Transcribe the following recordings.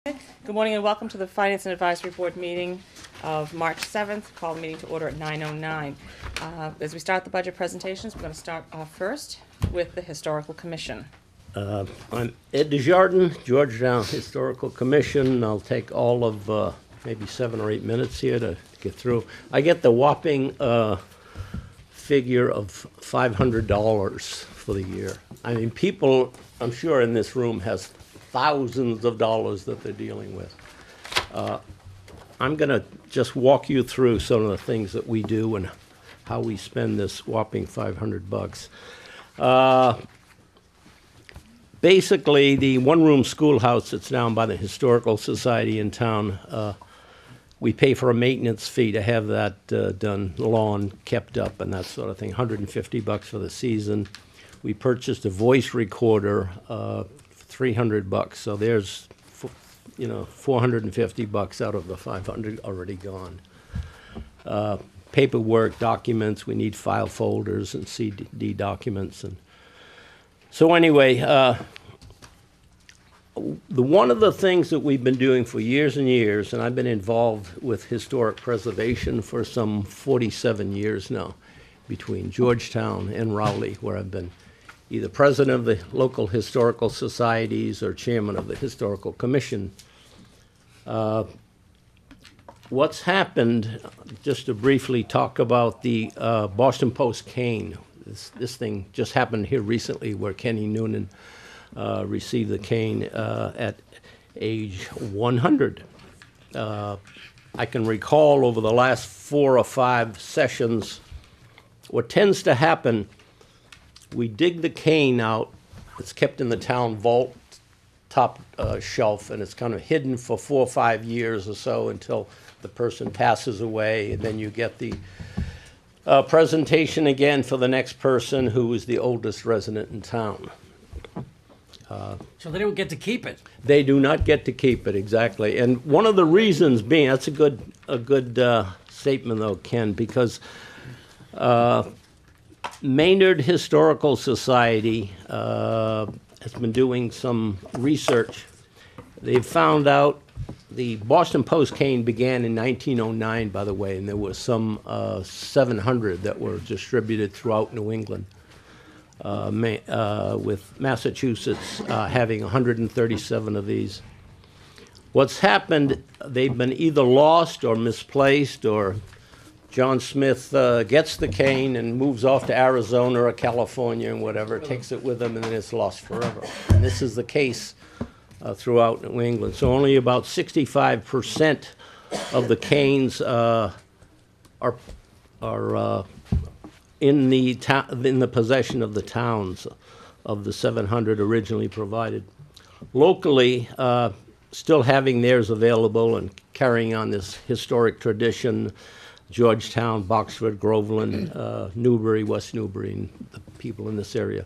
Good morning and welcome to the Finance and Advisory Board meeting of March 7th. Call the meeting to order at 9:09. As we start the budget presentations, we're going to start off first with the Historical Commission. I'm Ed Desjardins, Georgetown Historical Commission. I'll take all of maybe 7 or 8 minutes here to get through. I get the whopping figure of $500 for the year. I mean, people, I'm sure in this room has thousands of dollars that they're dealing with. I'm going to just walk you through some of the things that we do and how we spend this whopping $500. Basically, the one-room schoolhouse that's down by the Historical Society in town, we pay for a maintenance fee to have that done, lawn kept up and that sort of thing, $150 for the season. We purchased a voice recorder, $300, so there's, $450 out of the $500 already gone. Paperwork, documents, we need file folders and CD documents, and so anyway, one of the things that we've been doing for years and years, and I've been involved with historic preservation for some 47 years now, between Georgetown and Rowley, where I've been either president of the local historical societies or chairman of the Historical Commission. What's happened, just to briefly talk about the Boston Post cane. This thing just happened here recently where Kenny Noonan received the cane at age 100. I can recall over the last 4 or 5 sessions, what tends to happen, we dig the cane out. It's kept in the town vault top shelf, and it's kind of hidden for 4 or 5 years or so until the person passes away, and then you get the presentation again for the next person who is the oldest resident in town. So they don't get to keep it. They do not get to keep it, exactly. And one of the reasons being, that's a good statement though, Ken, because Maynard Historical Society has been doing some research. They've found out the Boston Post cane began in 1909, by the way, and there were some 700 that were distributed throughout New England, with Massachusetts having 137 of these. What's happened, they've been either lost or misplaced, or John Smith gets the cane and moves off to Arizona or California and whatever, takes it with him, and then it's lost forever. And this is the case throughout New England. So only about 65% of the canes are in the possession of the towns of the 700 originally provided. Locally, still having theirs available and carrying on this historic tradition, Georgetown, Boxford, Groveland, Newbury, West Newbury, and the people in this area.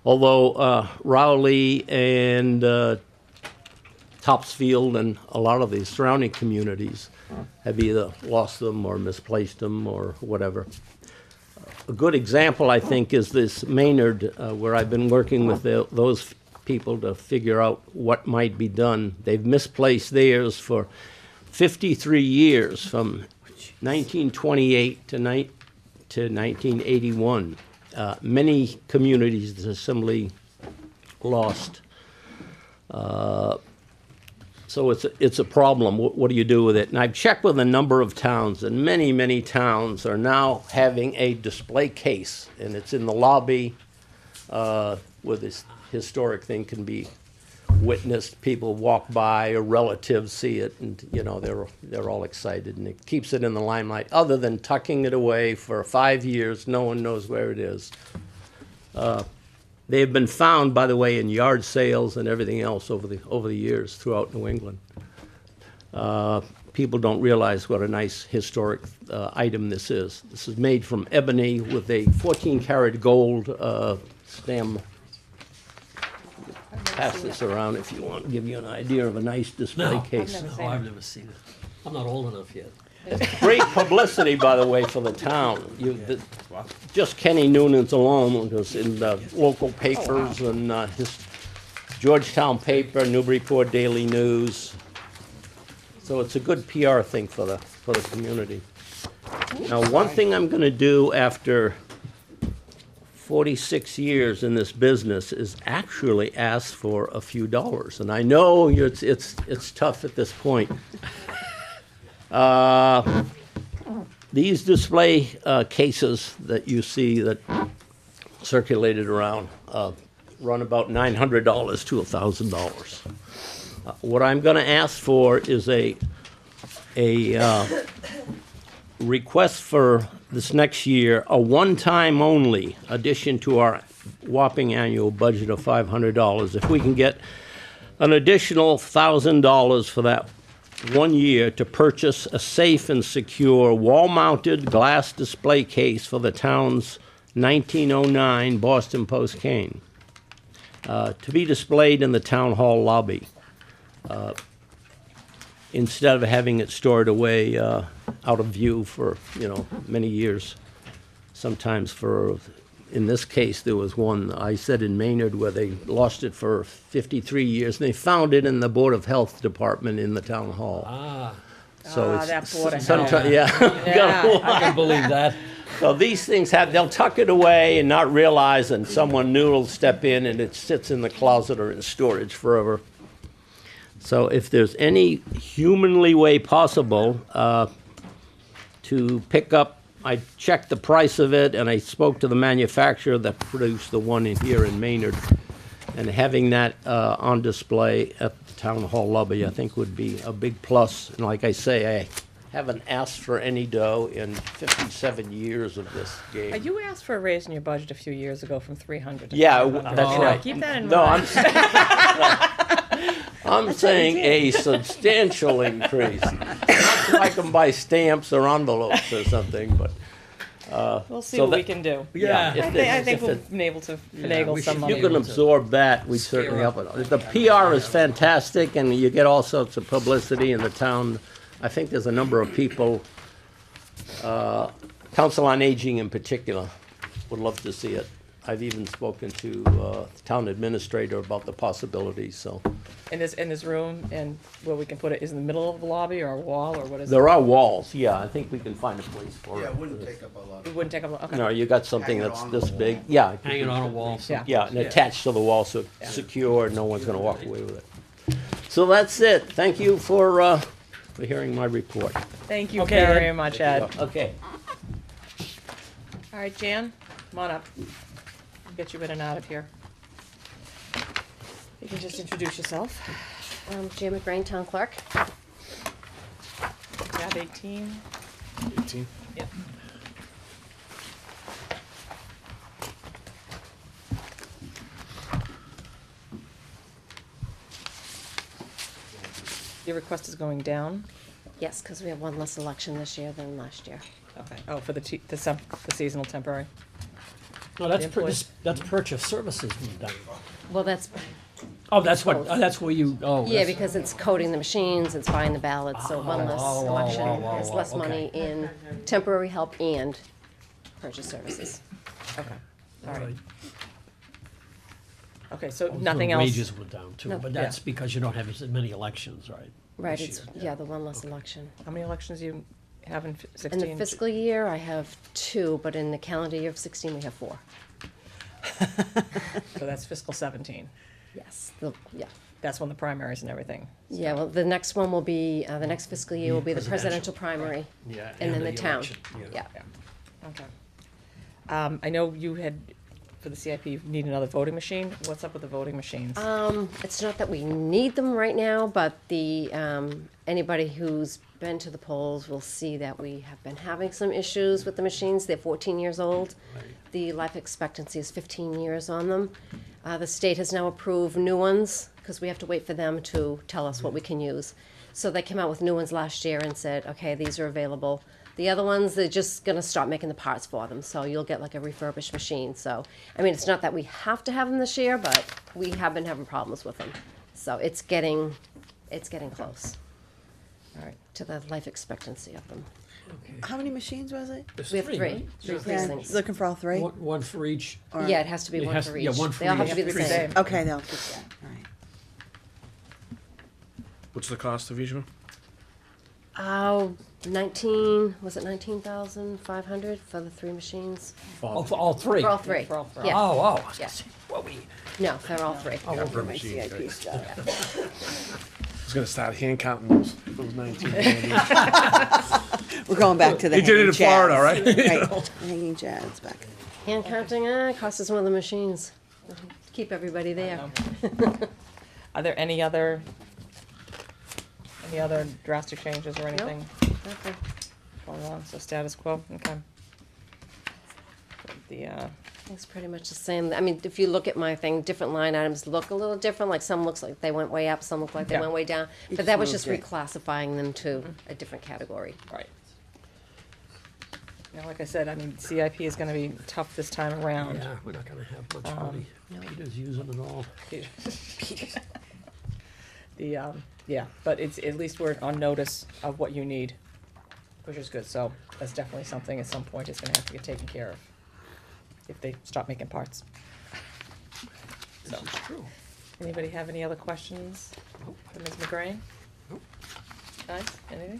Although Rowley and Topsfield and a lot of the surrounding communities have either lost them or misplaced them or whatever. A good example, I think, is this Maynard, where I've been working with those people to figure out what might be done. They've misplaced theirs for 53 years, from 1928 to 1981. Many communities are similarly lost. So it's a problem. What do you do with it? And I've checked with a number of towns, and many towns are now having a display case, and it's in the lobby where this historic thing can be witnessed. People walk by, or relatives see it, and they're all excited, and it keeps it in the limelight. Other than tucking it away for 5 years, no one knows where it is. They have been found, by the way, in yard sales and everything else over the years throughout New England. People don't realize what a nice historic item this is. This is made from ebony with a 14-karat gold stem. Pass this around if you want, give you an idea of a nice display case. No, I've never seen it. I'm not old enough yet. Great publicity, by the way, for the town. Just Kenny Noonan's alone was in the local papers and Georgetown paper, Newburyport Daily News. So it's a good PR thing for the community. Now, one thing I'm gonna do after 46 years in this business is actually ask for a few dollars. And I know it's tough at this point. These display cases that you see that circulated around run about $900 to $1,000. What I'm going to ask for is a request for this next year, a one-time only addition to our whopping annual budget of $500. If we can get an additional $1,000 for that 1 year to purchase a safe and secure wall-mounted glass display case for the town's 1909 Boston Post cane, to be displayed in the town hall lobby, instead of having it stored away out of view for, many years. Sometimes in this case, there was one, I said in Maynard, where they lost it for 53 years, and they found it in the Board of Health Department in the town hall. So it's that Board of sometimes, Health. yeah. Yeah. I can believe that. So these things they'll tuck it away and not realize, and someone new will step in and it sits in the closet or in storage forever. So if there's any humanly way possible to pick up, I checked the price of it and I spoke to the manufacturer that produced the one in here in Maynard. And having that on display at the town hall lobby, I think would be a big plus. And like I say, I haven't asked for any dough in 57 years of this game. You asked for a raise in your budget a few years ago from 300 to Yeah, 500. that's right. Keep that in No, mind. I'm saying a substantial increase. Not so I can buy stamps or envelopes or something, but. We'll see so what we that- can do. Yeah. if I it- think if we've it- been able to we finagle should some If money. you can absorb that, we'd certainly help it. The PR is fantastic, and you get all sorts of publicity in the town. I think there's a number of people, Council on Aging in particular, would love to see it. I've even spoken to the town administrator about the possibilities, so. In this room, and where we can put it, is in the middle of the lobby or a wall, or what is it? There are walls, yeah, I think we can find a place for it. Yeah, it wouldn't take up a lot. It wouldn't take up, okay. No, you got something Hang it that's on the this wall. big, yeah. Hanging on a wall. Yeah. Yeah, and attached to the wall, so it's secure, no one's gonna walk away with it. So that's it, thank you for hearing my report. Thank you Okay, Ed. very much, Ed. Okay. All right, Jan, come on up. I'll get you in and out of here. You can just introduce yourself. Jan McGrain, Town Clerk. Tab 18. 18? Yep. Your request is going down? Yes, because we have one less election this year than last year. Okay. Oh, for the seasonal temporary. No, that's, The employees. that's purchase services we've done. Well, that's, Oh, that's what, that's where you, oh. yeah, that's- because it's coding the machines, it's buying the ballots, so one less oh, election, oh, there's oh, less okay. money in temporary help and purchase services. Okay. All right. Right. Okay, so Also, nothing else? Wages were down too, No. but that's because you don't have as many elections, right? Right, This it's, year, yeah, the one less election. How many elections do you have in 16? In the fiscal year, I have 2, but in the calendar year of 16, we have 4. So that's fiscal 17. Yes, yeah. That's when the primaries and everything. Yeah, well, the next one will be, the next fiscal year will be the Presidential. presidential primary, Yeah. and then the town, election, yeah. Okay. I know you had, for the CIP, you need another voting machine. What's up with the voting machines? It's not that we need them right now, but the, anybody who's been to the polls will see that we have been having some issues with the machines. They're 14 years old. The life expectancy is 15 years on them. The state has now approved new ones, because we have to wait for them to tell us what we can use. So they came out with new ones last year and said, okay, these are available. The other ones, they're just gonna stop making the parts for them, so you'll get like a refurbished machine. So, I mean, it's not that we have to have them this year, but we have been having problems with them. So it's getting close All right. to the life expectancy of them. How many machines was it? We have 3 right? three Yeah, things. looking for all 3? One for each. Or- Yeah, it has to be It one has- for yeah, each. one for They all have each. to be the Three same. same. Okay, they'll keep that, all right. What's the cost of each one? Was it 19,500 for the 3 machines? Oh, for all three? For all 3. For all three. Yeah. Oh, I was Yeah. gonna say, well, we, No, they're all 3. oh, Per okay. machine, CIP right. stuff. I was gonna start hand counting those 19. We're going back to the They did it hanging in Florida, chads. right? Right, hanging chads back. Hand counting, costs us one of the machines. Keep everybody there. Are there any other drastic changes or anything? Okay. Going on, so status quo, okay. The, It's pretty much the same. I mean, if you look at my thing, different line items look a little different, like some looks like they went way up, some look like they Yeah. went way down. But Each that was just moved it. reclassifying them to a different category. right. Now, like I said, I mean, CIP is gonna be tough this time around. Yeah, we're not gonna have much money. Peter's using it all. The, yeah, but it's, at least we're on notice of what you need, which is good, so that's definitely something at some point is gonna have to get taken care of, if they stop making parts. This is true. Anybody have any other questions Nope. for Ms. McGrain? Nope. Guys, anything?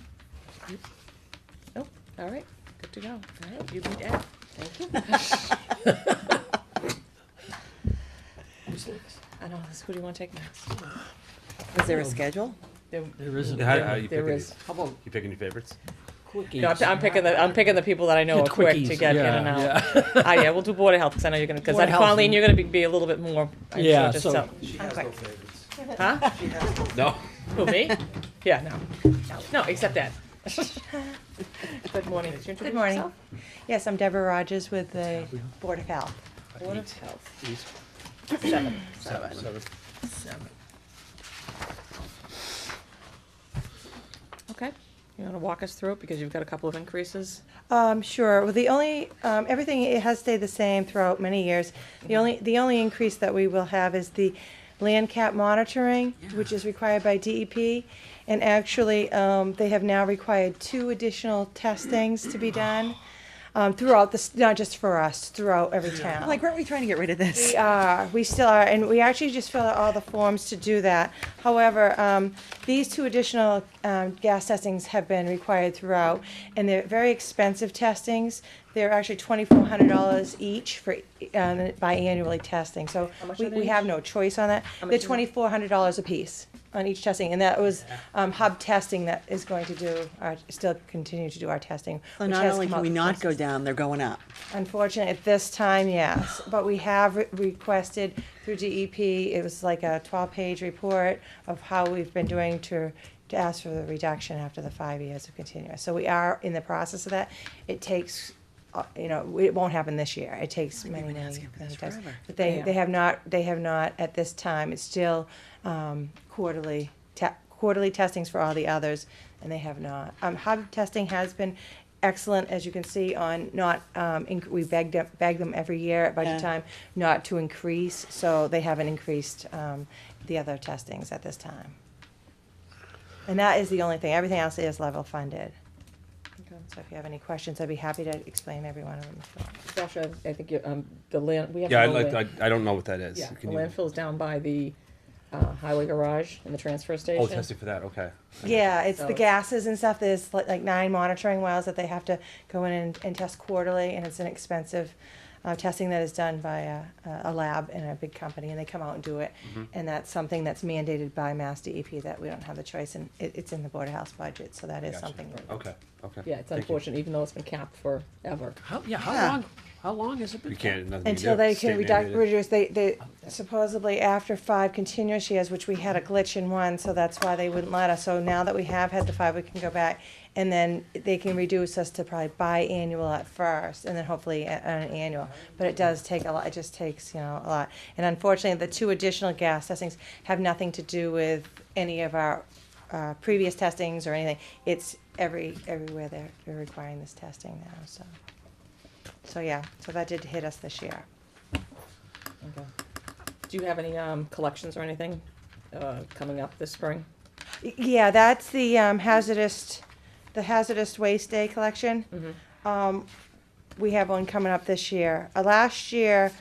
Nope, all right, good to go. All right, you beat Ed. Thank you. Who's next? I know, who do you wanna take next? Is there a schedule? There isn't. How you there picking? is. How about You picking your favorites? quickies? No, I'm picking the people that I know The are quick to quickies, get in and yeah, out. Yeah, we'll do Board of Health, because I know you're gonna, because Board of Health. Colleen, you're gonna be a little bit more, I'm Yeah, sure, just so- so. She has no favorites. Huh? No. Who, me? Yeah, no. No, except Ed. Good morning. Could you introduce Good morning. yourself? Yes, I'm Deborah Rogers with the Board of Health. Board of Health. 7. Okay, you wanna walk us through it, because you've got a couple of increases? Sure, well, the only, everything, it has stayed the same throughout many years. The only increase that we will have is the land cap monitoring, which is required by DEP. And actually, they have now required 2 additional testings to be done, throughout this, not just for us, throughout every town. Like, weren't we trying to get rid of this? We still are, and we actually just fill out all the forms to do that. However, these 2 additional gas testings have been required throughout, and they're very expensive testings. They're actually $2,400 each for biannually testing, so How much are they we each? have no choice on that. How They're much is it? $2,400 apiece on each testing, and that was hub testing that is going to do, still continue to do our testing. So which not has only come can out we the not go closest. down, they're going up. Unfortunately, at this time, yes, but we have requested through DEP, it was like a 12-page report of how we've been doing to ask for the reduction after the 5 years of continuous. So we are in the process of that. It takes, it won't happen this year. It takes many, been many, asking for many this times. forever. But Yeah. they have not at this time. It's still quarterly testings for all the others, and they have not. Hub testing has been excellent, as you can see on not, we beg them every year at budget Yeah. time not to increase, so they haven't increased the other testings at this time. And that is the only thing. Everything else is level funded. So if you have any questions, I'd be happy to explain every one of them. if you want. Joshua, I think the land, we have. Yeah, no land- I don't know what that is. Yeah, the Can you- landfill's down by the highway garage and the transfer station. Oh, testing for that. Okay. Yeah, it's So the it's- gases and stuff. There's like 9 monitoring wells that they have to go in and test quarterly, and it's an expensive testing that is done by a lab in a big company, and they come out and do it. And that's something that's mandated by Mass DEP that we don't have the choice, and it's in the Board of Health budget, so that is Gotcha. something. Okay. Okay. Yeah, it's Thank you. unfortunate, even though it's been capped forever. How long has it been? We can't. Nothing Until you can do. they State can mandated. reduce, they supposedly after 5 continuous years, which we had a glitch in one, so that's why they wouldn't let us. So now that we have had the 5, we can go back, and then they can reduce us to probably biannual at first, and then hopefully an annual. But it does take a lot, it just takes, a lot. And unfortunately, the 2 additional gas testings have nothing to do with any of our previous testings or anything. It's everywhere they're requiring this testing now, so. So yeah, so that did hit us this year. Okay. Do you have any collections or anything coming up this spring? Yeah, that's the hazardous waste day collection. We have one coming up this year. Last year,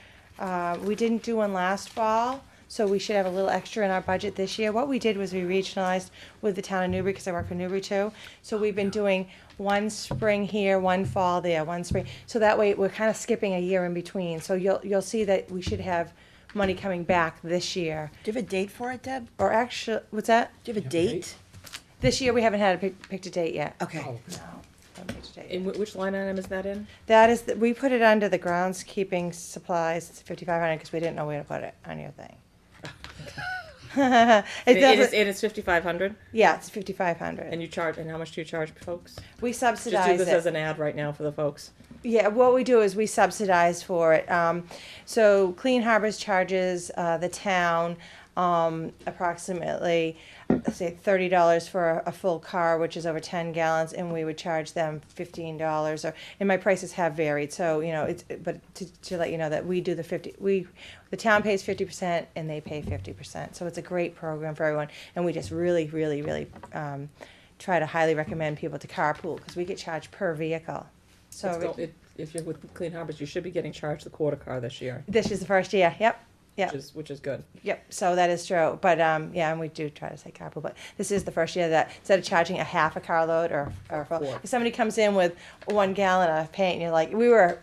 we didn't do one last fall, so we should have a little extra in our budget this year. What we did was we regionalized with the town of Newbury, because I work for Newbury too. So we've been doing one spring here, one fall there, one spring. So that way, we're kind of skipping a year in between. So you'll see that we should have money coming back this year. Do you have a date for it, Deb? Or actually, what's that? Do you have a date? This year, we haven't had picked a date yet. Okay. No, haven't picked a date. And which line item is that in? That is, we put it under the groundskeeping supplies, it's 5,500, because we didn't know where to put it on your thing. It doesn't, It is 5,500, yeah, it's 5,500. and you charge, and how much do you charge folks? We Just do subsidize this as it. an ad right now for the folks. Yeah, what we do is we subsidize for it. So Clean Harbors charges the town approximately, let's say $30 for a full car, which is over 10 gallons, and we would charge them $15. And my prices have varied, so but to let you know that we do the town pays 50% and they pay 50%. So it's a great program for everyone, and we just really, really, really try to highly recommend people to carpool because we get charged per vehicle. So If you're with Clean Harbors, you should be getting charged the quarter car this year, this is the first year. Yep. which is good. Yep, so that is true, but, yeah, and we do try to say carpool, but this is the first year that, instead of charging a half a carload or full, Four. if somebody comes in with 1 gallon of paint, and you're like,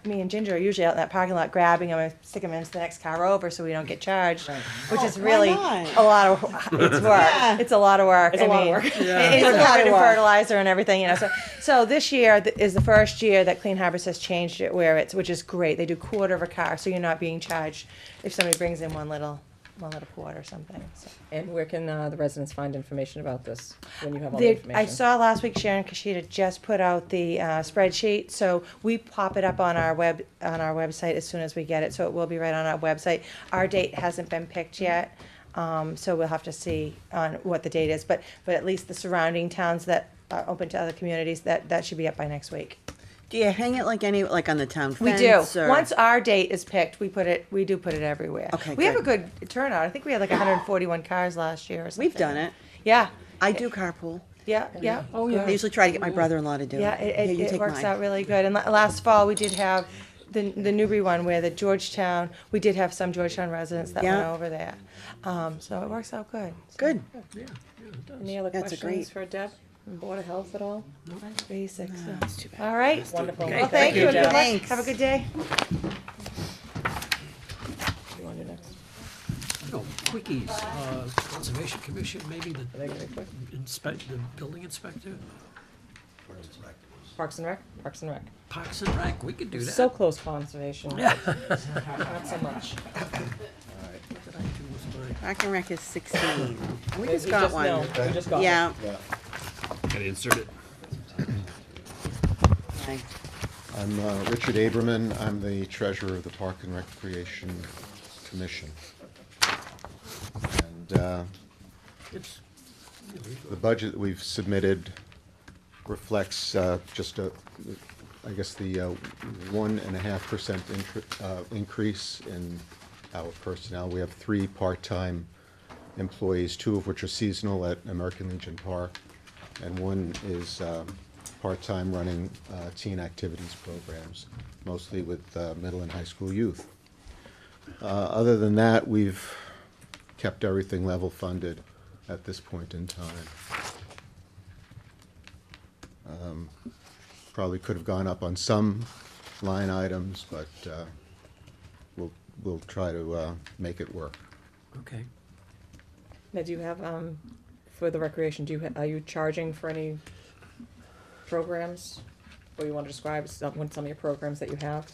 me and Ginger are usually out in that parking lot grabbing them and sticking them into the next car over, so we don't get charged, which is why really not? a lot of, it's work, it's a lot of work. It's a lot of work. It's a lot covered of in work. fertilizer and everything, so this year is the first year that Clean Harbors has changed it where which is great, they do quarter of a car, so you're not being charged if somebody brings in one little quart or something, so. And where can the residents find information about this, when you have all the information? I saw last week Sharon Kashida just put out the spreadsheet, so we pop it up on our website as soon as we get it, so it will be right on our website. Our date hasn't been picked yet, so we'll have to see on what the date is, but at least the surrounding towns that are open to other communities, that should be up by next week. Do you hang it like on the town We fence? do. Or? Once our date is picked, we do put it everywhere. Okay, We have a good. good turnout. I think we had like 141 cars last year or something. We've done it. Yeah, I do carpool. yeah. Oh, I yeah. usually try to get my brother-in-law to do it. Yeah, you it take works mine. out really good. And last fall, we did have the Newbury one where the Georgetown, we did have some Georgetown residents that went Yeah. over there. So it works out good. So, Good. Any other That's a questions great- for Deb? Board of Health at all? Basics. so. That's too bad. All right. Wonderful. Well, thank you. and good luck. Thanks. Have a good day. You want to do next? No, quickies, Conservation Commission, maybe the Are they gonna be quick? the building inspector, Parks and Rec? Parks and Rec. Parks and Rec, we could do that. So close conservation. Not so much. What did I do with my? Park and Rec is 16. We We just got one. no, we just got one. Yeah. Gotta insert it. Okay. I'm Richard Aberman. I'm the treasurer of the Park and Recreation Commission. And It's, the budget that we've submitted reflects just I guess the 1.5% increase in our personnel. We have 3 part-time employees, 2 of which are seasonal at American Legion Park, and 1 is part-time running teen activities programs, mostly with middle and high school youth. Other than that, we've kept everything level funded at this point in time. Probably could have gone up on some line items, but we'll try to make it work. okay. Now, do you have, for the recreation, are you charging for any programs? Or you want to describe some of your programs that you have?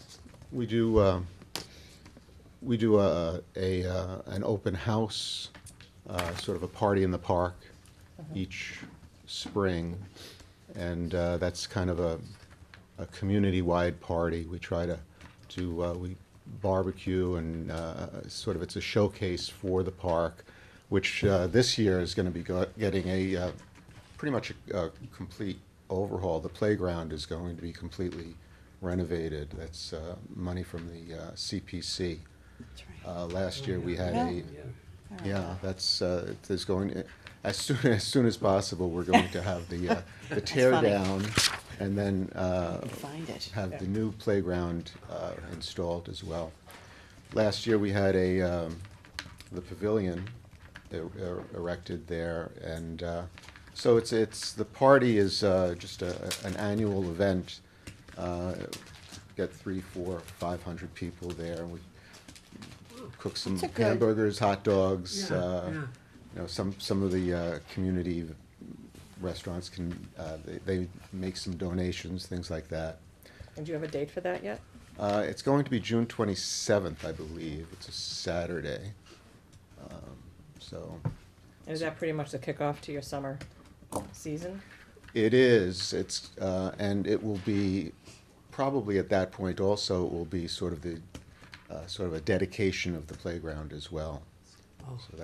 We do an open house, sort of a party in the park each spring, and that's kind of a community-wide party. We try to we barbecue and sort of it's a showcase for the park, which this year is going to be getting a pretty much a complete overhaul. The playground is going to be completely renovated. That's money from the CPC. Last year we had that's there's going as soon as possible. We're going to have the tear funny. down and then Find it. have the new playground installed as well. Last year we had the pavilion erected there, and so it's the party is just an annual event. Get 300, 400, 500 people there, and we cook some That's a good- hamburgers, hot dogs. Yeah. You know, some of the community restaurants can they make some donations, things like that. And do you have a date for that yet? It's going to be June 27th, I believe. It's a Saturday. So And is that pretty much the kickoff to your summer season? it is. It's and it will be probably at that point also. It will be sort of a dedication of the playground as well. Oh, So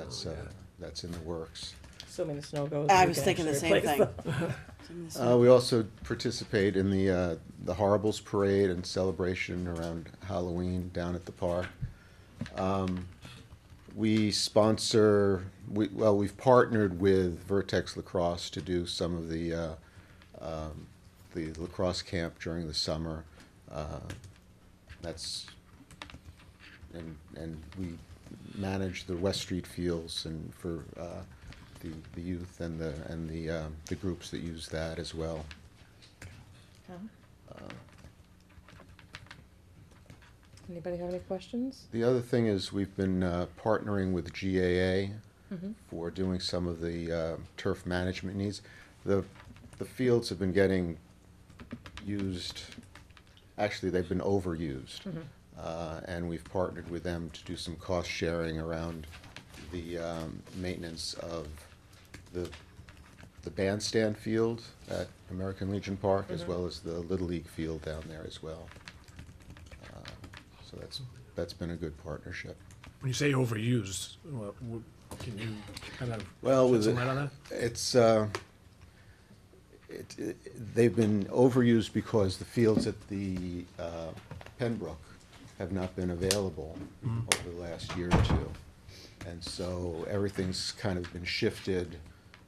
that's in the works. Assuming the snow goes. I we was can thinking the actually same replace thing. them. We also participate in the Horribles Parade and celebration around Halloween down at the park. We sponsor, we've partnered with Vertex Lacrosse to do some of the lacrosse camp during the summer. That's, and we manage the West Street fields and for the youth and the groups that use that as well. Anybody have any questions? The other thing is we've been partnering with GAA for doing some of the turf management needs. The fields have been getting used, actually they've been overused. And we've partnered with them to do some cost sharing around the maintenance of the bandstand field at American Legion Park, as well as the Little League field down there as well. So that's been a good partnership. When you say overused, can you kind of Well, shed with some light on that? it's they've been overused because the fields at the Pembroke have not been available over the last year or two, and so everything's kind of been shifted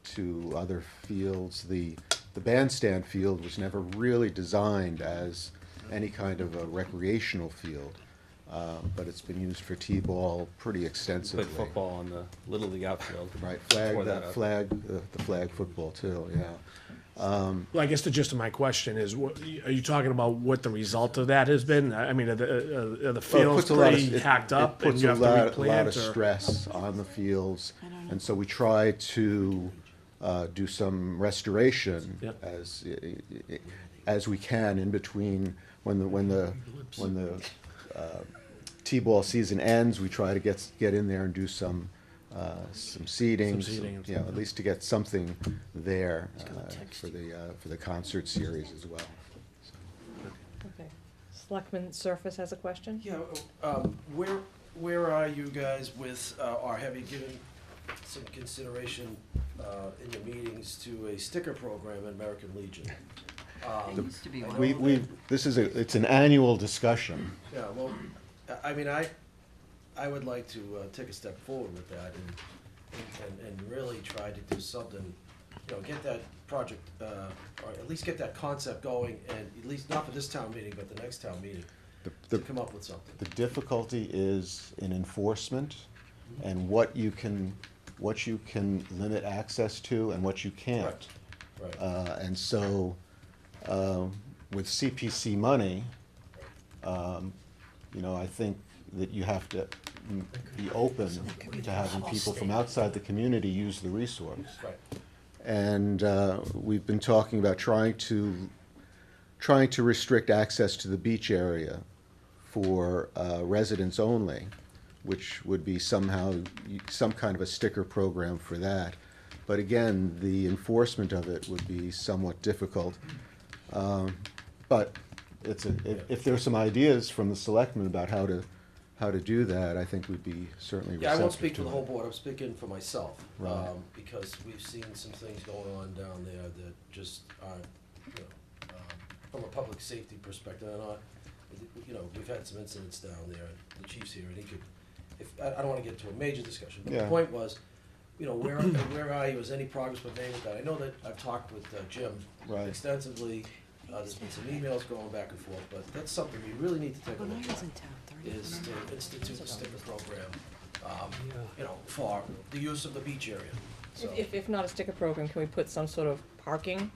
to other fields. The bandstand field was never really designed as any kind of a recreational field, but it's been used for t-ball pretty extensively. Played football on the Little League outfield. Right, Tore that up. the flag football too, yeah. Well, I guess the gist of my question is, are you talking about what the result of that has been? I mean, are the fields pretty hacked up It and puts you a have to lot of replant? Or? stress on the fields, and so we try to do some restoration Yep. as we can in between when the t-ball season ends. We try to get in there and do some seating, seating. you know, at least to get something there for the concert series as well. Okay. Selectman Surface has a question? Yeah, where are you guys with, or have you given some consideration in your meetings to a sticker program at American Legion? used to be I one. know that- It's an annual discussion. Yeah, well, I mean, I would like to take a step forward with that and really try to do something, you know, get that project, or at least get that concept going, and at least not for this town meeting, but the next town meeting, to come up with something. The difficulty is in enforcement and what you can limit access to and what you can't. Right. And so, with CPC money, you know, I think that you have to be open to having people from outside the community use the resource. Right. And we've been talking about trying to restrict access to the beach area for residents only, which would be somehow some kind of a sticker program for that. But again, the enforcement of it would be somewhat difficult. But if there's some ideas from the selectmen about how to do that, I think we'd be certainly receptive to it. Yeah, I won't speak for the whole board, I'm speaking for myself. Right. Because we've seen some things going on down there that just aren't, you know, from a public safety perspective, and you know, we've had some incidents down there, the chief's here, and he could, I don't wanna get into a major discussion, but the Yeah. point was, you know, where are you, is any progress been made with that? I know that I've talked with Jim Right. extensively, there's been some emails going back and forth, but that's something we really need to take a When I look was at, in town, 30 is to institute a sticker program you know, for the use of the beach area. So, If not a sticker program, can we put some sort of parking?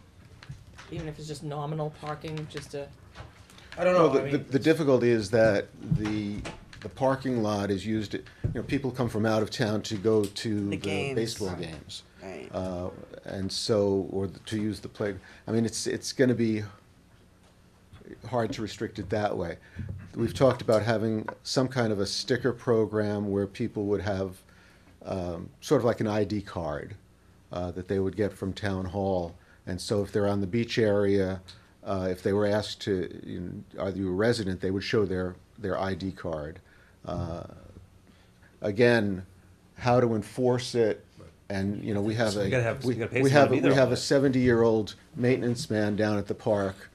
Even if it's just nominal parking, just to, I don't No, know, I mean, the difficulty is that the parking lot is used, you know, people come from out of town to go to the games. baseball games. Right. And so, or to use the play, I mean, it's gonna be hard to restrict it that way. We've talked about having some kind of a sticker program where people would have, sort of like an ID card, that they would get from town hall. And so if they're on the beach area, if they were asked to, you know, are you a resident, they would show their ID card. Again, how to enforce it, and, you know, we have You gotta have- we you gotta pay we someone have, to be we there have all a day. 70-year-old maintenance man down at the park,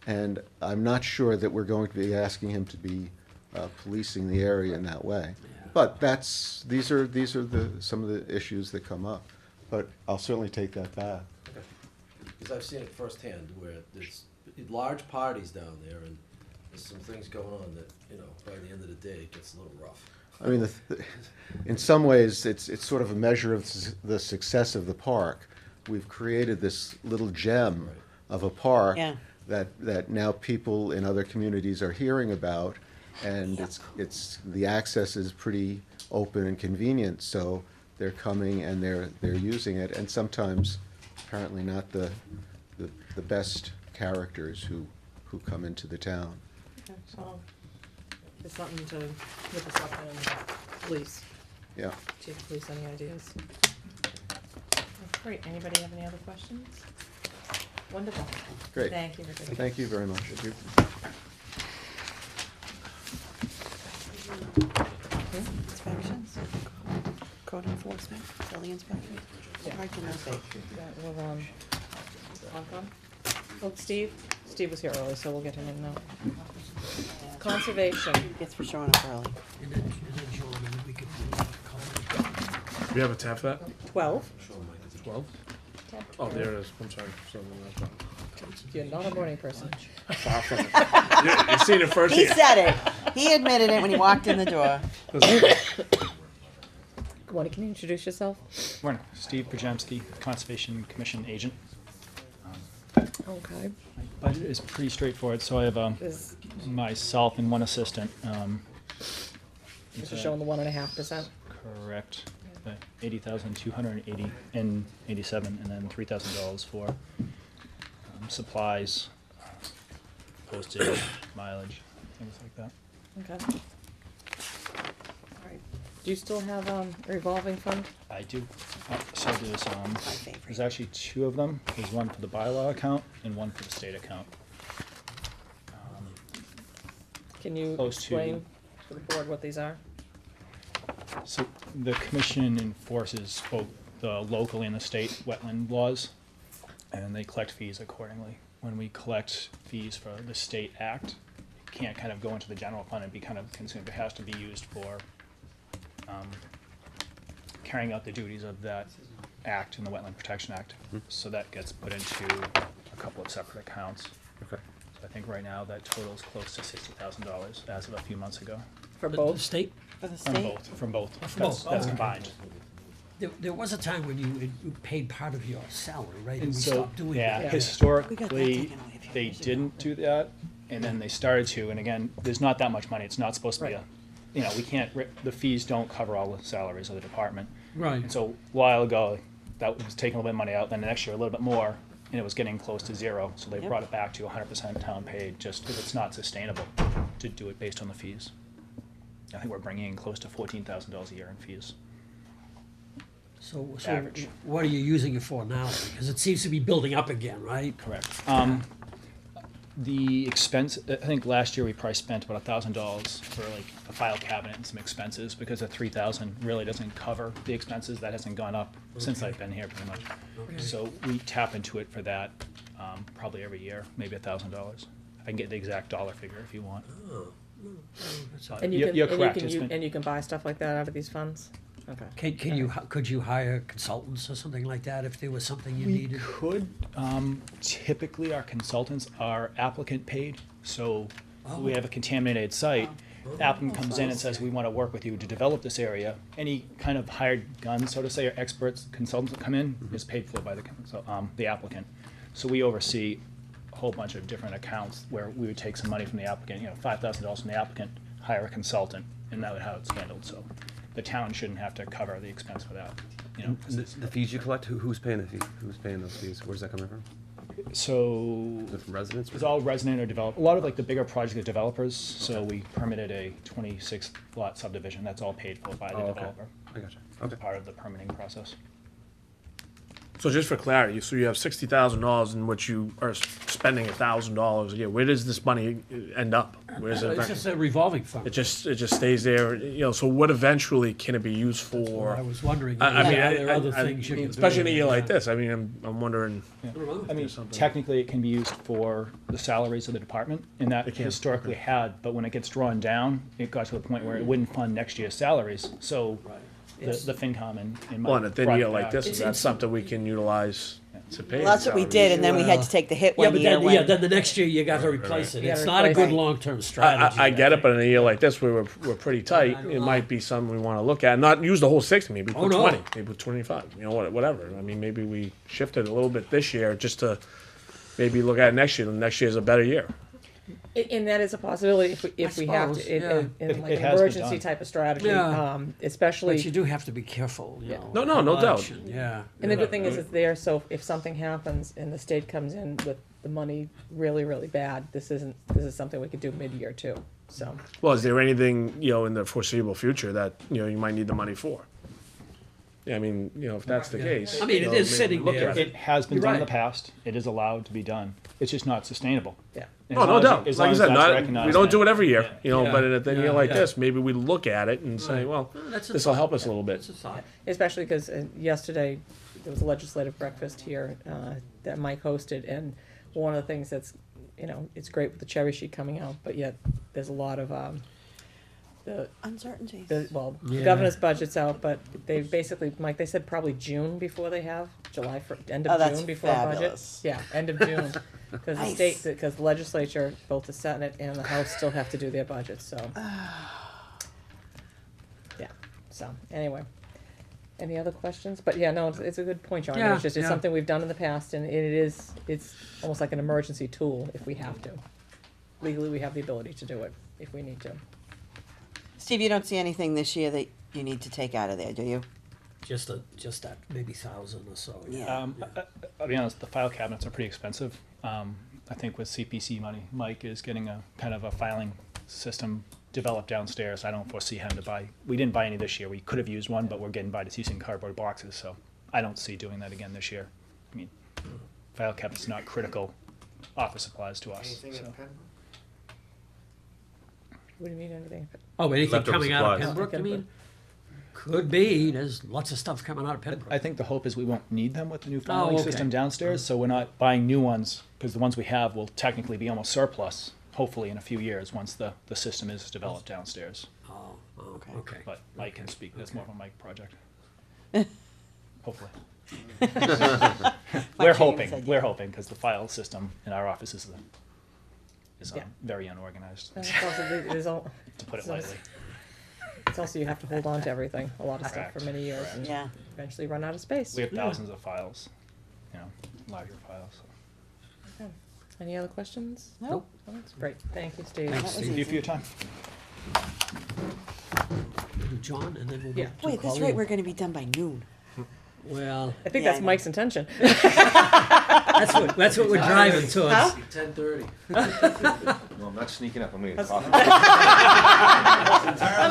and I'm not sure that we're going to be asking him to be policing the area in that way. But these are some of the issues that come up. But I'll certainly take that back. because I've seen it firsthand where there's large parties down there and there's some things going on that, you know, by the end of the day, it gets a little rough. I mean, in some ways, it's sort of a measure of the success of the park. We've created this little gem Right. of a park Yeah. that now people in other communities are hearing about, and the access is pretty open and convenient, so they're coming and they're using it, and sometimes apparently not the best characters who come into the town. okay, so, it's something to, with the selectmen and police, Yeah. chief of police, any ideas? Great, anybody have any other questions? Wonderful. Great. Thank you, everybody. Thank you very much. Inspections, code enforcement, building inspection. Hard to know, babe. Yeah, we'll, Concom? Oh, Steve was here early, so we'll get him in now. Conservation, Gets for showing up early. We have a tab for that? 12. 12? Oh, there it is. I'm sorry. Something else. You're not a morning person. Far from it. You've seen it first. He said it. He admitted it when he walked in the door. Good morning, can you introduce yourself? Morning, Steve Pajemski, Conservation Commission agent. Okay. My budget is pretty straightforward, so I have Is, myself and one assistant. this is showing the 1.5%. Correct. 80,280 and 87, and then $3,000 for supplies, postage, mileage, things like that. Okay. All right. Do you still have a revolving fund? I do. So My favorite. there's actually two of them. There's one for the bylaw account and one for the state account. Can you Close to- explain to the board what these are? So the commission enforces both the local and the state wetland laws, and they collect fees accordingly. When we collect fees for the state act, it can't kind of go into the general fund and be kind of consumed. It has to be used for carrying out the duties of that act and the Wetland Protection Act. So that gets put into a couple of separate accounts. Okay. So I think right now that totals close to $60,000 as of a few months ago. For both? State, For the From state? both, from both. From That's, both. that's Okay. combined. there was a time when you paid part of your salary, right? And we so, stopped doing yeah, that. We got that historically, taken away a few they years ago. didn't do that, and then they started to, and again, there's not that much money, it's not supposed to be a, you know, we can't, the fees don't cover all the salaries of the department. Right. And so, a while ago, that was taking a little bit of money out, then the next year a little bit more, and it was getting close to zero, so they Yep. brought it back to 100% town paid, just because it's not sustainable to do it based on the fees. I think we're bringing in close to $14,000 a year in fees. So Average. what are you using it for now? Because it seems to be building up again, right? Correct. The expense, I think last year we probably spent about $1,000 for like a file cabinet and some expenses, because the 3,000 really doesn't cover the expenses. That hasn't gone up since I've been here pretty much. Okay. So we tap into it for that, probably every year, maybe $1,000. I can get the exact dollar figure if you want. That's But all. And you you're- can, you're and you correct. can, It's you- been- and you can buy stuff like that out of these funds? Okay. Could you hire consultants or something like that if there was something you We needed? could. Typically, our consultants are applicant paid, so we have a contaminated site, applicant comes in and says, we want to work with you to develop this area, any kind of hired gun, so to say, or experts, consultants that come in, is paid for by the applicant. So we oversee a whole bunch of different accounts where we would take some money from the applicant, $5,000 from the applicant, hire a consultant, and that would how it's handled. So the town shouldn't have to cover the expense for that. The fees you collect, who's paying the fee? Who's paying those fees? Where's that coming from? So Is it from residents? it's all resident or develop. A lot of like the bigger project is developers. So we permitted a 26 lot subdivision. That's all paid for by the Okay. developer. I gotcha. It's Okay. part of the permitting process. So just for clarity, so you have $60,000 in which you are spending $1,000 a year. Where does this money end up? Where's it? It's just a revolving fund. It just stays there, So what eventually can it be used for? I was wondering, I mean, are there other things you can do? especially in a year like Yeah. this. I mean, I'm wondering. I don't know. I mean, something. technically, it can be used for the salaries of the department, and that It can, historically had, but when it gets drawn down, it got to the point where it wouldn't fund next year's salaries, so the FinCom and Mike Well, in a thin brought year it like back. this, It's- that's something we can utilize to pay. Well, that's what we did, and then we had to take the hit Yeah, one but year then, when. then the next year you got to replace it. You It's gotta not a replace good it. long-term strategy. I get it, but in a year like this, we're pretty tight. It might be something we want to look at. Not use the whole 60, maybe Oh, put no. 20, maybe put 25. Whatever. I mean, maybe we shift it a little bit this year just to maybe look at it next year. And next year's a better year. And that is a possibility if we have suppose, to, yeah. in like It an has been emergency done. type of strategy, Yeah. especially. But you do have to be careful, you know. No, no how doubt. much, and- Yeah. And the good thing is it's there, so if something happens and the state comes in with the money really, really bad, this is something we could do mid-year too, so. Well, is there anything, in the foreseeable future that, you might need the money for? Yeah, I mean, if that's the case. I mean, it is maybe sitting look there. at it. It has been You're done in the right. past, it is allowed to be done, it's just not sustainable. Yeah. As Oh, long no as- doubt. as Like long I as said, that's we recognized don't do and- it every year, Yeah. but in a thing Yeah, year like yeah. this, maybe we look at it and say, well, That's a this will thought. help us a little bit. That's a thought. Especially because yesterday, there was a legislative breakfast here that Mike hosted, and one of the things that's, it's great with the cherry sheet coming out, but yet there's a lot of, Uncertainties. the Yeah. governor's budget's out, but they basically, Mike, they said probably June before they have, end Oh, of that's June before a budget. fabulous. Yeah, end of June, because the Nice. state, because the legislature, both the Senate and the House still have to do their budgets, so. Yeah, so, anyway. Any other questions? But yeah, no, it's a good point, John. Yeah, It's just, it's yeah. something we've done in the past, and it's almost like an emergency tool if we have to. Legally, we have the ability to do it if we need to. Steve, you don't see anything this year that you need to take out of there, do you? Just that maybe 1,000 or so. Yeah. I'll be honest, the file cabinets are pretty expensive. I think with CPC money, Mike is getting a kind of a filing system developed downstairs. I don't foresee having to buy, we didn't buy any this year. We could have used one, but we're getting by just using cardboard boxes, so I don't see doing that again this year. I mean, file cabinet's not critical office supplies to us, so. What do you mean, anything? Oh, anything Leftover coming out of supplies. Pembroke, you mean? Could be. There's lots of stuff coming out of Pembroke. I think the hope is we won't need them with the new Oh, filing okay. system downstairs, so we're not buying new ones, because the ones we have will technically be almost surplus, hopefully in a few years, once the system is developed downstairs. Oh, Okay. okay. But Mike can speak, that's more of a Mike project. Hopefully. Mike Shagan said We're hoping, because the file system in our office is Yeah. very unorganized, It's also, to put it it's also- lightly. it's also, you have to hold on to everything, a lot of stuff for Correct. many years, and Yeah. eventually run out of space. We have thousands of files, larger files. So. Any other questions? Nope. Oh, that's great, thank you, Steve. Thanks, That was Thank you for your easy. time. John, and then we'll Yeah. go to Wait, that's right, Colleen. we're gonna be done by noon. Well, I think Yeah, that's I know. Mike's intention. that's what we're driving towards. 10:30. No, I'm not sneaking up. I'm gonna get coffee. I'm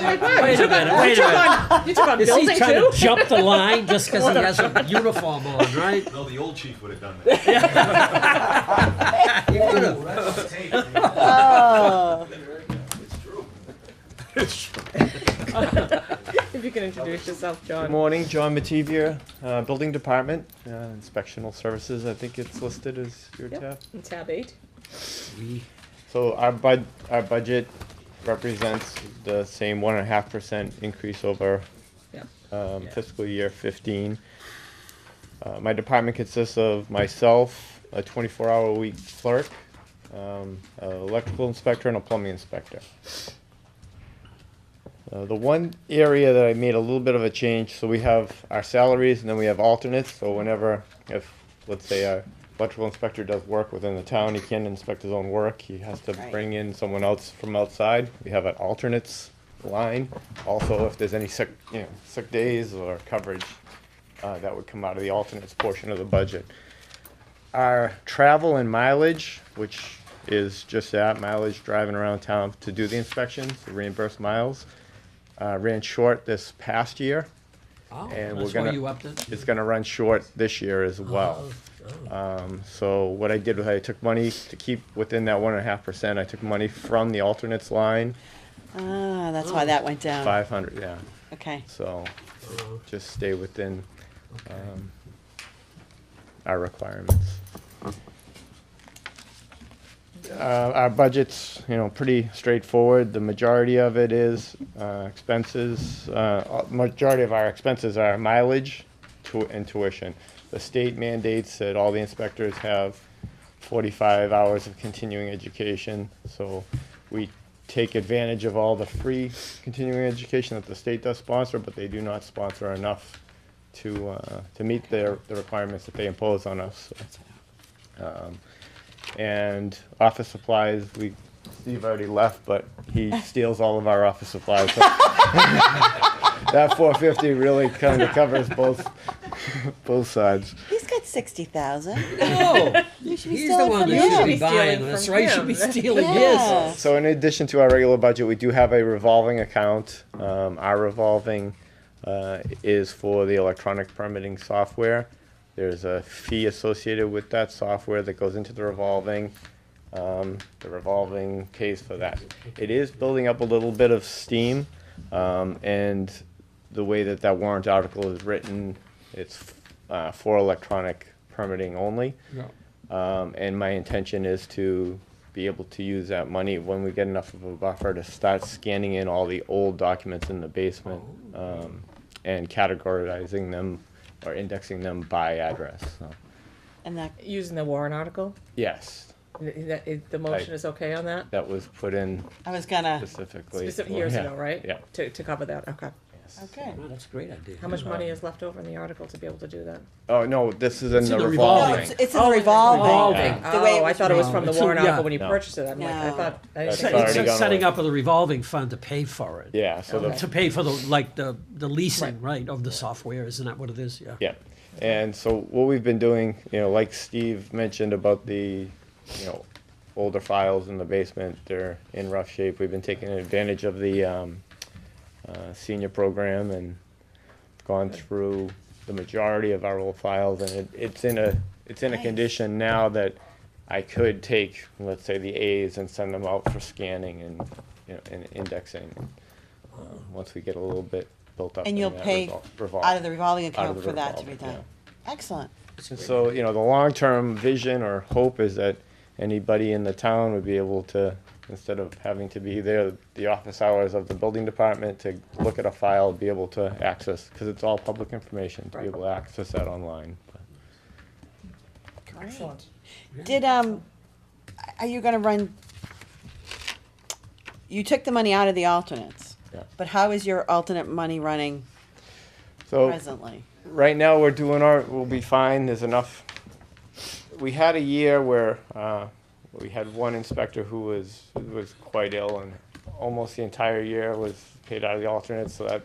like, wow, Wait a minute, wait a minute. you took on Is he building trying too? to jump the line just because he has a uniform on, right? No, the old chief would have done that. He would've. Oh. If you can introduce yourself, Good John. morning, John Mativier, Building Department, Inspectional Services, I think it's listed as your Yep. tab. And tab 8. So our budget represents the same 1.5% increase over Yeah. fiscal year 15. My department consists of myself, a 24-hour-a-week clerk, an electrical inspector, and a plumbing inspector. The one area that I made a little bit of a change, so we have our salaries and then we have alternates. So whenever, if, let's say, our electrical inspector does work within the town, he can't inspect his own work. He has to Right. bring in someone else from outside. We have an alternates line. Also, if there's any sick days or coverage, that would come out of the alternates portion of the budget. Our travel and mileage, which is just that, mileage driving around town to do the inspections, the reimbursed miles, ran short this past year. Oh, And that's we're why gonna, you upped it? it's gonna run short this year as well. So what I did was I took money to keep within that 1.5%. I took money from the alternates line, Ah, that's why that went down. 500, yeah. Okay. So just stay within our requirements. Our budget's, pretty straightforward. The majority of it is expenses. Majority of our expenses are mileage and tuition. The state mandates that all the inspectors have 45 hours of continuing education. So we take advantage of all the free continuing education that the state does sponsor, but they do not sponsor enough to meet the requirements that they impose on us. And office supplies, Steve already left, but he steals all of our office supplies. So that 450 really kind of covers both sides. He's got 60,000. No, You should be he's the stealing one from that him. should be stealing buying from this, right? Should be him. stealing Yeah. his. So in addition to our regular budget, we do have a revolving account. Our revolving is for the electronic permitting software. There's a fee associated with that software that goes into the revolving. The revolving pays for that. It is building up a little bit of steam, and the way that warrant article is written, it's for electronic permitting only. And my intention is to be able to use that money when we get enough of a buffer to start scanning in all the old documents in the basement and categorizing them or indexing them by address. So, And that, Using the warrant article? yes, The motion is okay on that? that was put in I was gonna, specifically. Specific for- years yeah, ago, right? Yeah. To cover that, okay. okay. Oh, that's a great idea. How much money is left over in the article to be able to do that? Oh, no, this is in It's the in the revolving. No, revolving. it's in the revolving. revolving. The way it Oh, I was thought it was written. from the It's in- warrant yeah. article when you No. purchased it. I'm like, I No. thought, I That's didn't So think already it's gone setting away. up of the revolving fund to pay for it. Yeah, so Okay. To pay for the leasing, right, of the software, isn't that what it is? Yeah. yeah. And so what we've been doing, like Steve mentioned about the, older files in the basement, they're in rough shape. We've been taking advantage of the senior program and gone through the majority of our old files, and it's in a Nice. condition now that I could take, let's say, the A's and send them out for scanning and and indexing. Once we get a little bit built up. And in you'll that pay revolve. out of the revolving Out of account the for that to be revolving, done. Excellent. And so, the long-term vision or hope is that anybody in the town would be able to, instead of having to be there, the office hours of the building department to look at a file, be able to access, because it's all public information, to be able to access that online. Excellent. Did, are you gonna run, you took the money out of the alternates, Yeah. but how is your alternate money running So, presently? right now, we'll be fine, there's enough. We had a year where, we had one inspector who was quite ill, and almost the entire year was paid out of the alternates, so that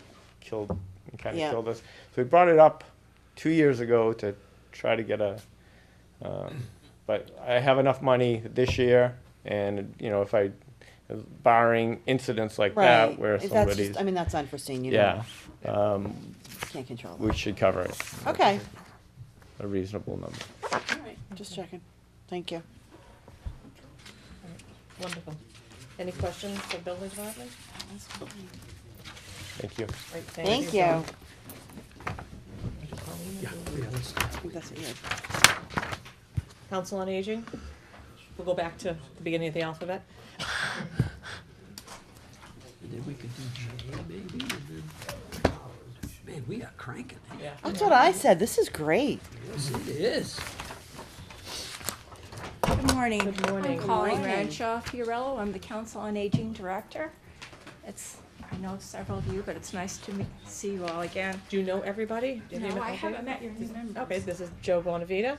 kind Yeah. of killed us. So we brought it up 2 years ago to try to get but I have enough money this year, and, if barring incidents like that, where If that's somebody's, just, I mean, that's unforeseen, you yeah, know, can't control we that. should cover it. Okay, A reasonable number. all right, just checking. Thank you. Wonderful. Any questions for building department? Thank you. Great, Thank you. I Yeah, that's- think that's it. Council on Aging? We'll go back to the beginning of the alphabet. And then we could do J maybe, and then, man, we are cranking. Yeah. That's what I said. This is great. Yes, it is. Good morning. Good morning. I'm Colleen morning. Ranshaw Fiorello. I'm the Council on Aging Director. It's I know several of you, but it's nice to see you all again. Do you know everybody? Have you No, I okay? haven't met your new members. Okay, this is Joe Bonavita,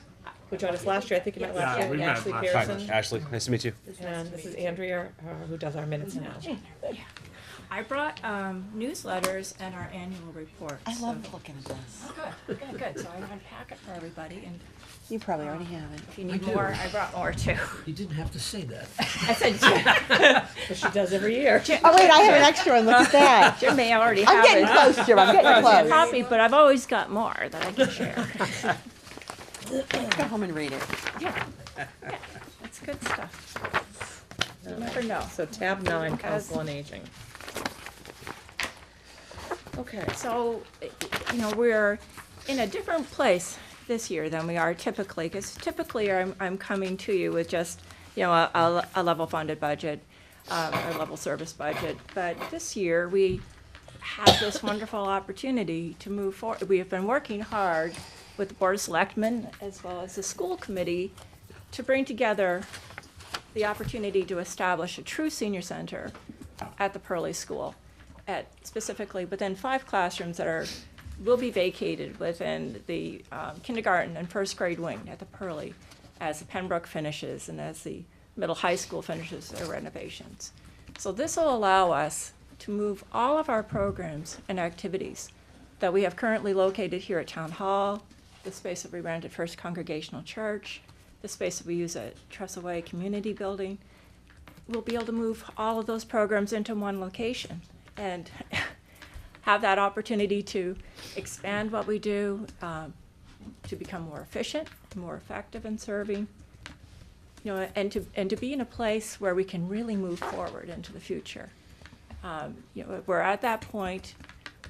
who joined us last year. I think you met last Yeah, year. we met Ashley last Hi, Pearson. Ashley, nice to meet you. And this is Andrea, who does our minutes now. Yeah. I brought newsletters and our annual report. I so- love looking at this. Oh, good. So I unpack it for everybody, and You probably already have it. if you need I do. more, I brought more too. You didn't have to say that. I said, Jim, But she does every year. Oh, wait, I have an extra one, look at that. Jim may already I'm have getting it. close, Jim, I'm getting close. Copy, but I've always got more that I can share. Go home and read it. Yeah, that's good stuff. You never know. So tab 9, Council on Aging. Okay. So, we're in a different place this year than we are typically, because typically I'm coming to you with just, a level funded budget, a level service budget. But this year, we have this wonderful opportunity to move forward. We have been working hard with the Board of Selectmen as well as the school committee to bring together the opportunity to establish a true senior center at the Pearly School, specifically within 5 classrooms that will be vacated within the kindergarten and first grade wing at the Pearly as the Pembroke finishes and as the middle high school finishes their renovations. So this will allow us to move all of our programs and activities that we have currently located here at Town Hall, the space that we rent at First Congregational Church, the space that we use at Trestle Way Community Building. We'll be able to move all of those programs into one location and have that opportunity to expand what we do, to become more efficient, more effective in serving, and to be in a place where we can really move forward into the future. We're at that point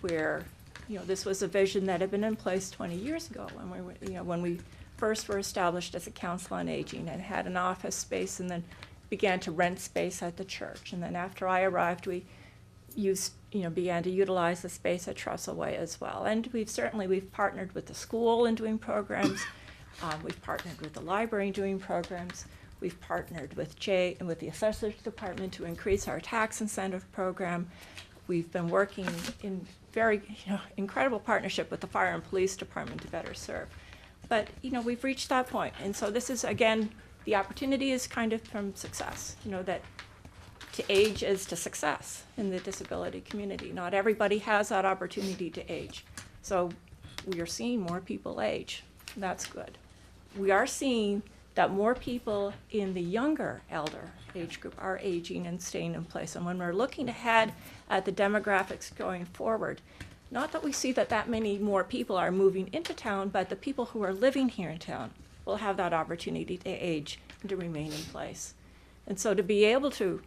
where, this was a vision that had been in place 20 years ago when we first were established as a Council on Aging and had an office space and then began to rent space at the church. And then after I arrived, we began to utilize the space at Trestle Way as well. And we've partnered with the school in doing programs. We've partnered with the library in doing programs. We've partnered with Jay and with the Assessors Department to increase our tax incentive program. We've been working in very incredible partnership with the Fire and Police Department to better serve. But we've reached that point. And so this is, again, the opportunity is kind of from success, that to age is to success in the disability community. Not everybody has that opportunity to age. So we are seeing more people age. That's good. We are seeing that more people in the younger elder age group are aging and staying in place. And when we're looking ahead at the demographics going forward, not that we see that many more people are moving into town, but the people who are living here in town will have that opportunity to age and to remain in place. And so to be able to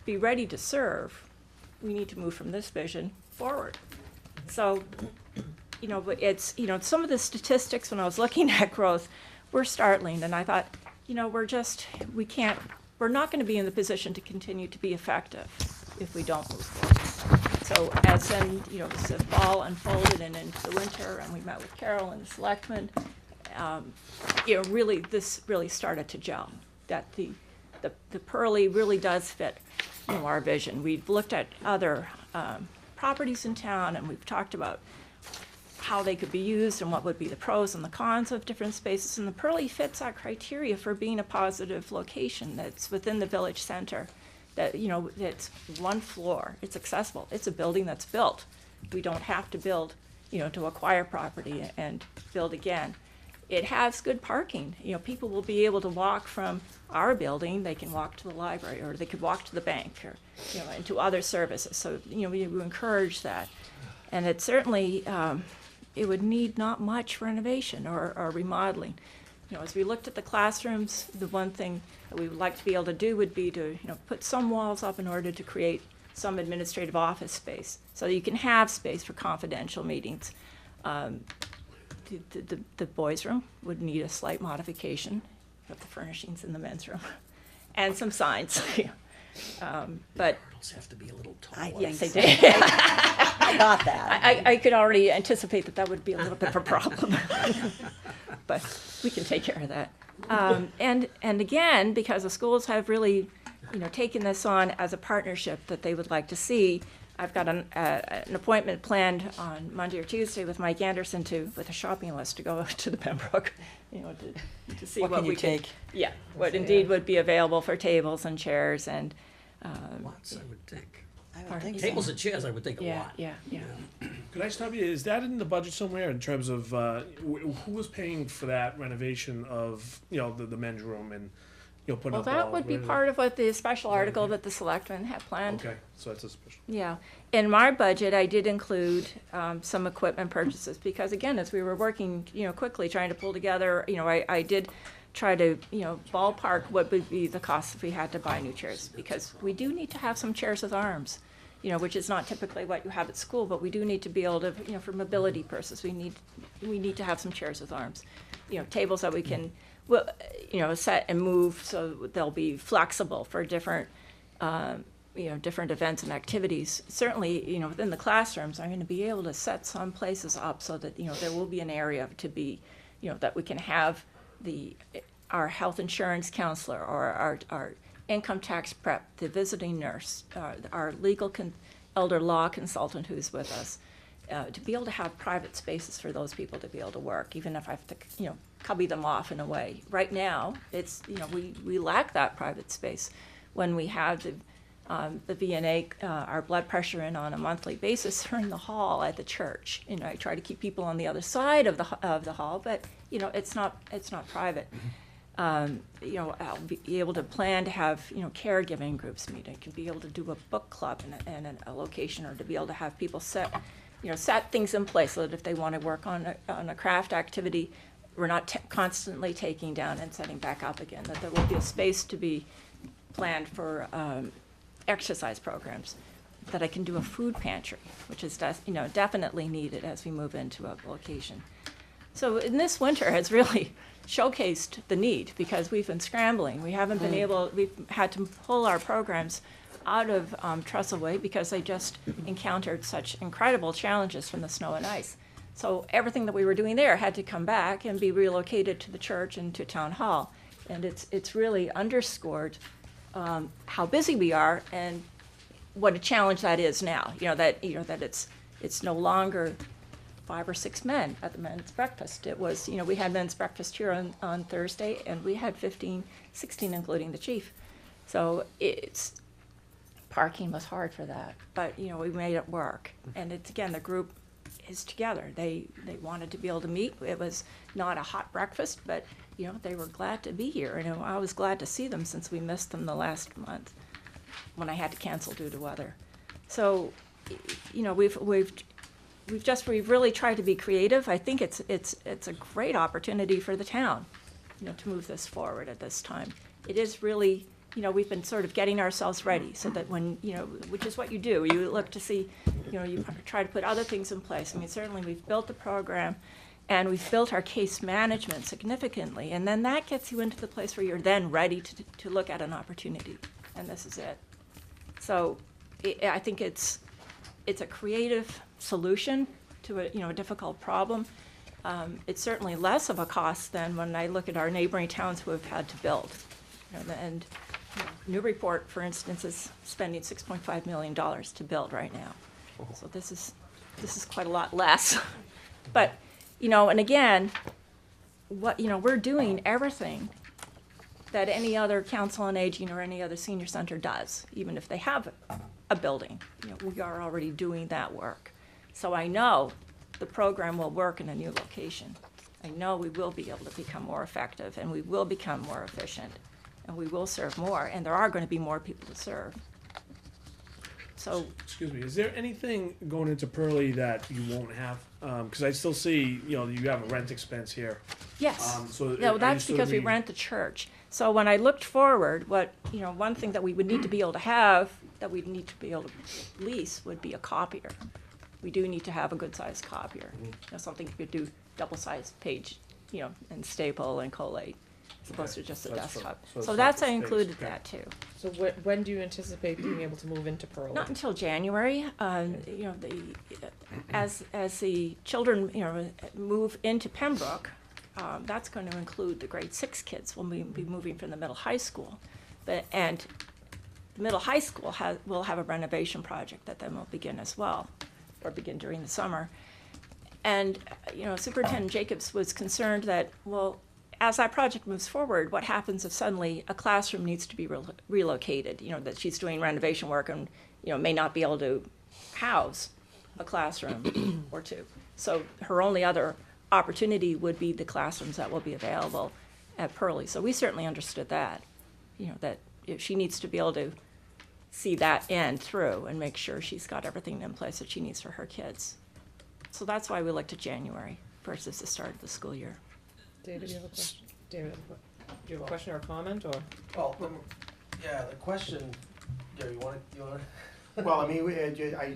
be ready to serve, we need to move from this vision forward. So, but it's, some of the statistics when I was looking at growth were startling, and I thought, we're not going to be in the position to continue to be effective if we don't move forward. So as then, the fall unfolded and into the winter, and we met with Carol and the selectmen, this really started to gel, that the Pearly really does fit our vision. We've looked at other properties in town, and we've talked about how they could be used and what would be the pros and the cons of different spaces. And the Pearly fits our criteria for being a positive location that's within the village center, that, it's one floor, it's accessible, it's a building that's built. We don't have to build, to acquire property and build again. It has good parking. People will be able to walk from our building, they can walk to the library, or they could walk to the bank, or, and to other services. So, we encourage that. And it certainly, it would need not much renovation or remodeling. As we looked at the classrooms, the one thing that we would like to be able to do would be to, put some walls up in order to create some administrative office space, so that you can have space for confidential meetings. The boys' room would need a slight modification of the furnishings in the men's room, and some signs. But Girls have to be a little taller. yes, they did. I got that. I could already anticipate that would be a little bit of a problem, but we can take care of that. And again, because the schools have really, taken this on as a partnership that they would like to see, I've got an appointment planned on Monday or Tuesday with Mike Anderson with a shopping list to go to the Pembroke, to see What what can you we can. take? Yeah, what indeed would be available for tables and chairs and. Lots, I would think. I would Pardon? think so. Tables and chairs, I would think a Yeah, lot. yeah. Could I stop you? Is that in the budget somewhere in terms of, who was paying for that renovation of, the men's room and, putting Well, up that walls? would be part of what the special article that the selectmen have planned. Okay, so that's a special. Yeah, in my budget, I did include some equipment purchases, because again, as we were working, quickly trying to pull together, I did try to, ballpark what would be the cost if we had to buy new chairs, because we do need to have some chairs with arms, which is not typically what you have at school, but we do need to be able to, for mobility purposes, we need to have some chairs with arms. Tables that we can, set and move so they'll be flexible for different, different events and activities. Certainly, within the classrooms, I'm going to be able to set some places up so that, there will be an area to be, that we can have our health insurance counselor or our income tax prep, the visiting nurse, our elder law consultant who's with us, to be able to have private spaces for those people to be able to work, even if I have to, cubby them off in a way. Right now, it's, we lack that private space. When we have the VNA, our blood pressure in on a monthly basis, they're in the hall at the church. I try to keep people on the other side of the hall, but it's not private. I'll be able to plan to have caregiving groups meet. I could be able to do a book club in a location, or to be able to have people set things in place so that if they want to work on a craft activity, we're not constantly taking down and setting back up again. That there will be a space to be planned for exercise programs. That I can do a food pantry, which is definitely needed as we move into a location. So in this winter has really showcased the need, because we've been scrambling. We haven't been we've had to pull our programs out of Trestleway because they just encountered such incredible challenges from the snow and ice. So everything that we were doing there had to come back and be relocated to the church and to town hall. And it's really underscored how busy we are and what a challenge that is now. That it's no longer 5 or 6 men at the men's breakfast. It was, we had men's breakfast here on Thursday, and we had 15, 16, including the chief. So parking was hard for that, but, we made it work. And it's, again, the group is together. They wanted to be able to meet. It was not a hot breakfast, but, they were glad to be here. And I was glad to see them, since we missed them the last month when I had to cancel due to weather. So, we've really tried to be creative. I think it's a great opportunity for the town, to move this forward at this time. It is really, we've been sort of getting ourselves ready so that when, which is what you do, you look to see, you try to put other things in place. I mean, certainly we've built the program and we've built our case management significantly, and then that gets you into the place where you're then ready to look at an opportunity, and this is it. So I think it's a creative solution to a difficult problem. It's certainly less of a cost than when I look at our neighboring towns who have had to build. And Newburyport, for instance, is spending $6.5 million to build right now. So this is quite a lot less. But and again, we're doing everything that any other council on aging or any other senior center does, even if they have a building. We are already doing that work. So I know the program will work in a new location. I know we will be able to become more effective, and we will become more efficient, and we will serve more, and there are going to be more people to serve. So, Excuse me, is there anything going into Pearlie that you won't have? Because I still see, you have a rent expense here. yes. So Yeah, well, are that's you because we still rent the church. So when I looked forward, one thing that we would need to be able to have, that we'd need to be able to lease, would be a copier. We do need to have a good-sized copier. Something you could do double-sized page, and staple and collate, as opposed to just a desktop. So that's, I included that too. So when do you anticipate being able to move into Pearl? Not until January. As the children, move into Pembroke, that's going to include the grade 6 kids. We'll be moving from the middle high school, and the middle high school will have a renovation project that then will begin as well, or begin during the summer. And, Superintendent Jacobs was concerned that, well, as that project moves forward, what happens if suddenly a classroom needs to be relocated, that she's doing renovation work and, may not be able to house a classroom or two. So her only other opportunity would be the classrooms that will be available at Pearlie. So we certainly understood that, that if she needs to be able to see that end through and make sure she's got everything in place that she needs for her kids. So that's why we looked at January versus the start of the school year. David, do you have a question? David, do you have a question or a comment, or? Well, yeah, the question, you want Well, I mean,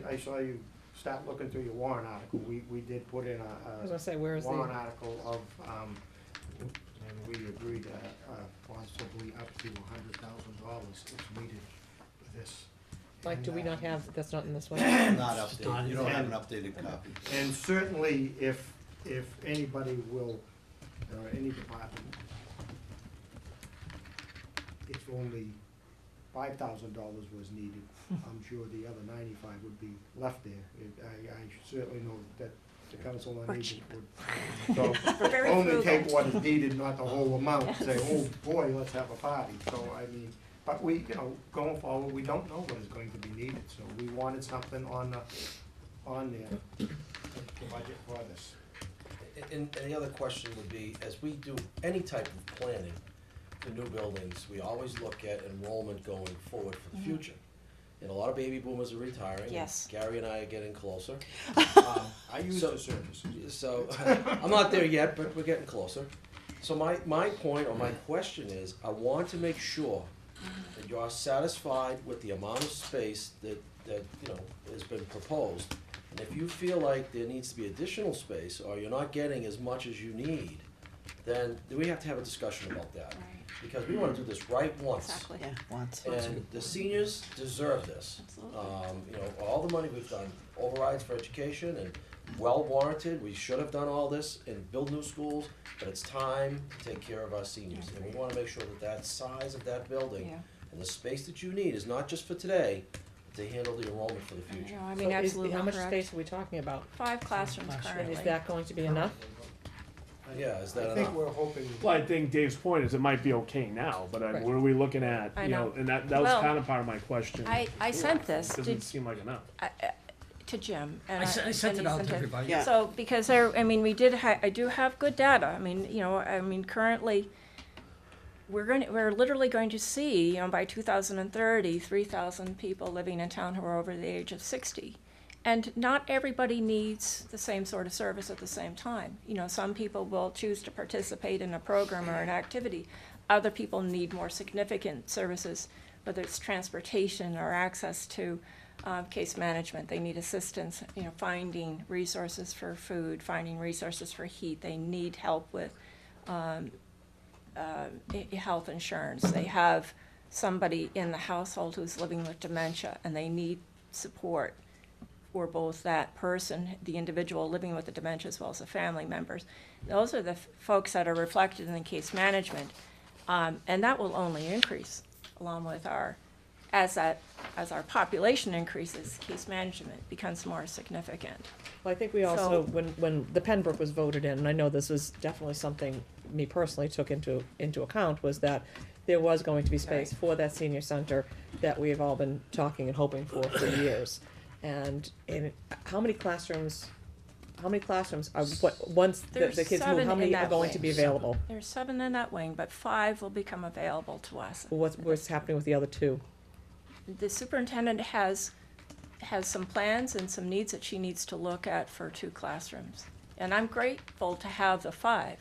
I saw you start looking through your warrant article. We did put in I was gonna say, where is the? warrant article of, and we agreed possibly up to $100,000 if needed for this. Like, do we not have, that's not in this one? Not updated, you don't have an updated copy. And certainly, if anybody will, or any department, if only $5,000 was needed, I'm sure the other 95 would be left there. I certainly know that the council on aging would, so Very only frugal. take what is needed, not the whole amount, say, oh boy, let's have a party. So, I mean, but we, going forward, we don't know what is going to be needed, so we wanted something on there, the budget for this. And the other question would be, as we do any type of planning for new buildings, we always look at enrollment going forward for the future. And a lot of baby boomers are retiring. and Yes. Gary and I are getting closer. I use So- the services. So, I'm not there yet, but we're getting closer. So my point or my question is, I want to make sure that you are satisfied with the amount of space that has been proposed. And if you feel like there needs to be additional space, or you're not getting as much as you need, then we have to have a discussion about that. Because we wanna do this right once. Exactly. Yeah, once. And the seniors deserve this. All the money we've done, overrides for education and well warranted, we should have done all this and build new schools, but it's time to take care of our seniors. And we wanna make sure that size of that building Yeah. and the space that you need is not just for today, but to handle the enrollment for the future. I So mean, is- absolutely How much correct. space are we talking about? 5 classrooms And currently. is that going to be enough? Yeah, is that I think enough? we're hoping. Well, I think Dave's point is it might be okay now, but Right. what are we looking at, I know. and that was Well, kind of part of my question. I sent this Doesn't seem like enough. to Jim. And I sent it out to everybody. Yeah. So, because we I do have good data. Currently, we're literally going to see, by 2030, 3,000 people living in town who are over the age of 60. And not everybody needs the same sort of service at the same time. Some people will choose to participate in a program or an activity. Other people need more significant services, whether it's transportation or access to case management. They need assistance, finding resources for food, finding resources for heat. They need help with health insurance. They have somebody in the household who's living with dementia, and they need support for both that person, the individual living with the dementia, as well as the family members. Those are the folks that are reflected in the case management, and that will only increase along with as our population increases, case management becomes more significant. Well, I think we also, when the Pembroke was voted in, and I know this was definitely something me personally took into account, was that there was going to be space for that senior center that we have all been talking and hoping for years. And how many classrooms are, once the There's kids move, 7 how in many are that going to wing. be available? There's 7 in that wing, but 5 will become available to us. What's happening with the other 2? The superintendent has some plans and some needs that she needs to look at for 2 classrooms. And I'm grateful to have the 5.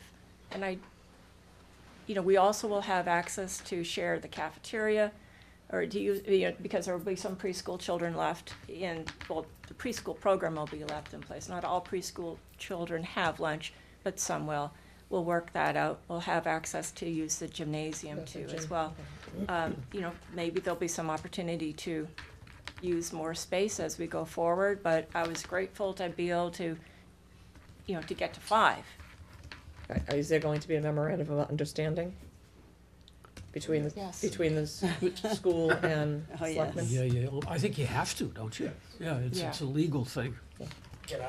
And we also will have access to share the cafeteria, or do you, because there will be some preschool children left the preschool program will be left in place. Not all preschool children have lunch, but some will. We'll work that out. We'll have access to use the gymnasium too as well. Maybe there'll be some opportunity to use more space as we go forward, but I was grateful to be able to, to get to 5. Is there going to be a memorandum of understanding between the, Yes. between the school and Oh, yes. selectmen? Yeah, yeah, well, I think you have to, don't you? Yeah, Yeah. it's a legal thing. Again,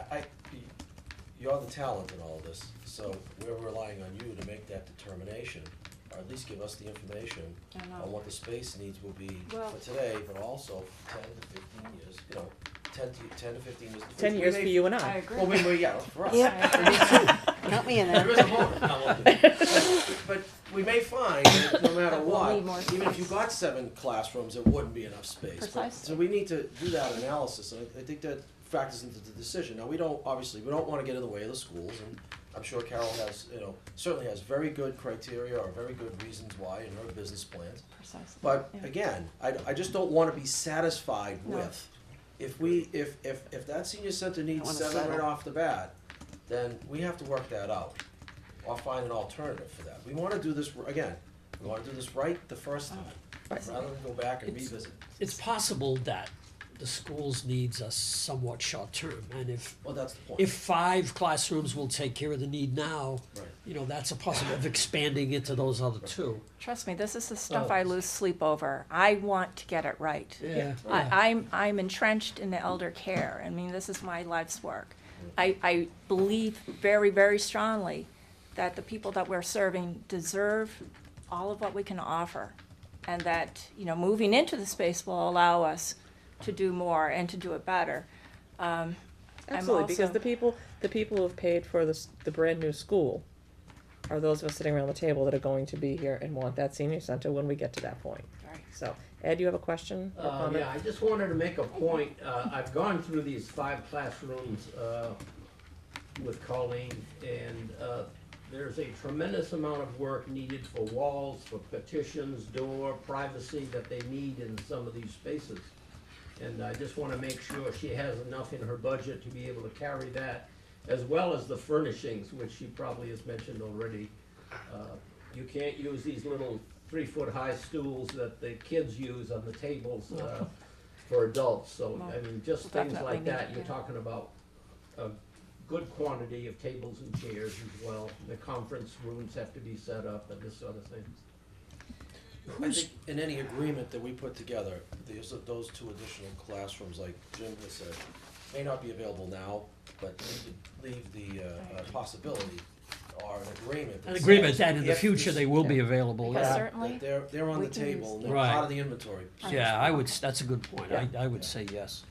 you're the talent in all this, so we're relying on you to make that determination, or at least give us the information I know. on what the space needs will be Well- for today, but also 10 to 15 years, 10 to 15 years. 10 years for you and I I. agree. Well, yeah, for us. Count me in There is there. a bonus. But we may find that no matter We'll what, need more even if you space. got 7 classrooms, it wouldn't be enough space. But- Precisely. So we need to do that analysis, and I think that factors into the decision. Now, we don't wanna get in the way of the schools, and I'm sure Carol has, certainly has very good criteria or very good reasons why in her business plans. Precisely. But Yeah. again, I just don't wanna be satisfied No. with, if that senior center needs wanna 7 right settle. off the bat, then we have to work that out, or find an alternative for that. We wanna do this, again, we wanna do this right the first time, rather than go back and It's- revisit. It's possible that the school's needs are somewhat short-term, and Well, that's the point. if 5 classrooms will take care of the need now, Right. that's a possibility of expanding into those other 2. Trust me, this is the stuff I lose sleep over. I want to get it right. Yeah. I'm entrenched in the elder care. I mean, this is my life's work. I believe very, very strongly that the people that we're serving deserve all of what we can offer. And that, moving into the space will allow us to do more and to do it better. I'm Absolutely, because also- the people who have paid for the brand new school are those of us sitting around the table that are going to be here and want that senior center when we get to that point. Right. So, Ed, you have a question or comment? Yeah, I just wanted to make a point. I've gone through these 5 classrooms with Colleen, and there's a tremendous amount of work needed for walls, for petitions, door, privacy that they need in some of these spaces. And I just want to make sure she has enough in her budget to be able to carry that, as well as the furnishings, which she probably has mentioned already. You can't use these little 3-foot-high stools that the kids use on the tables for adults. So, I mean, just We'll things definitely like that. need- You're yeah. talking about a good quantity of tables and chairs as well. The conference rooms have to be set up and this sort of thing. I think in any agreement that we put together, those 2 additional classrooms, like Jim has said, may not be available now, but we could leave the possibility or an agreement. An agreement that in the if future this- they will be available. Because Yeah, certainly, that they're on we the can table, use- and they're Right. part of the inventory. Yeah, that's a good point. I would say yes.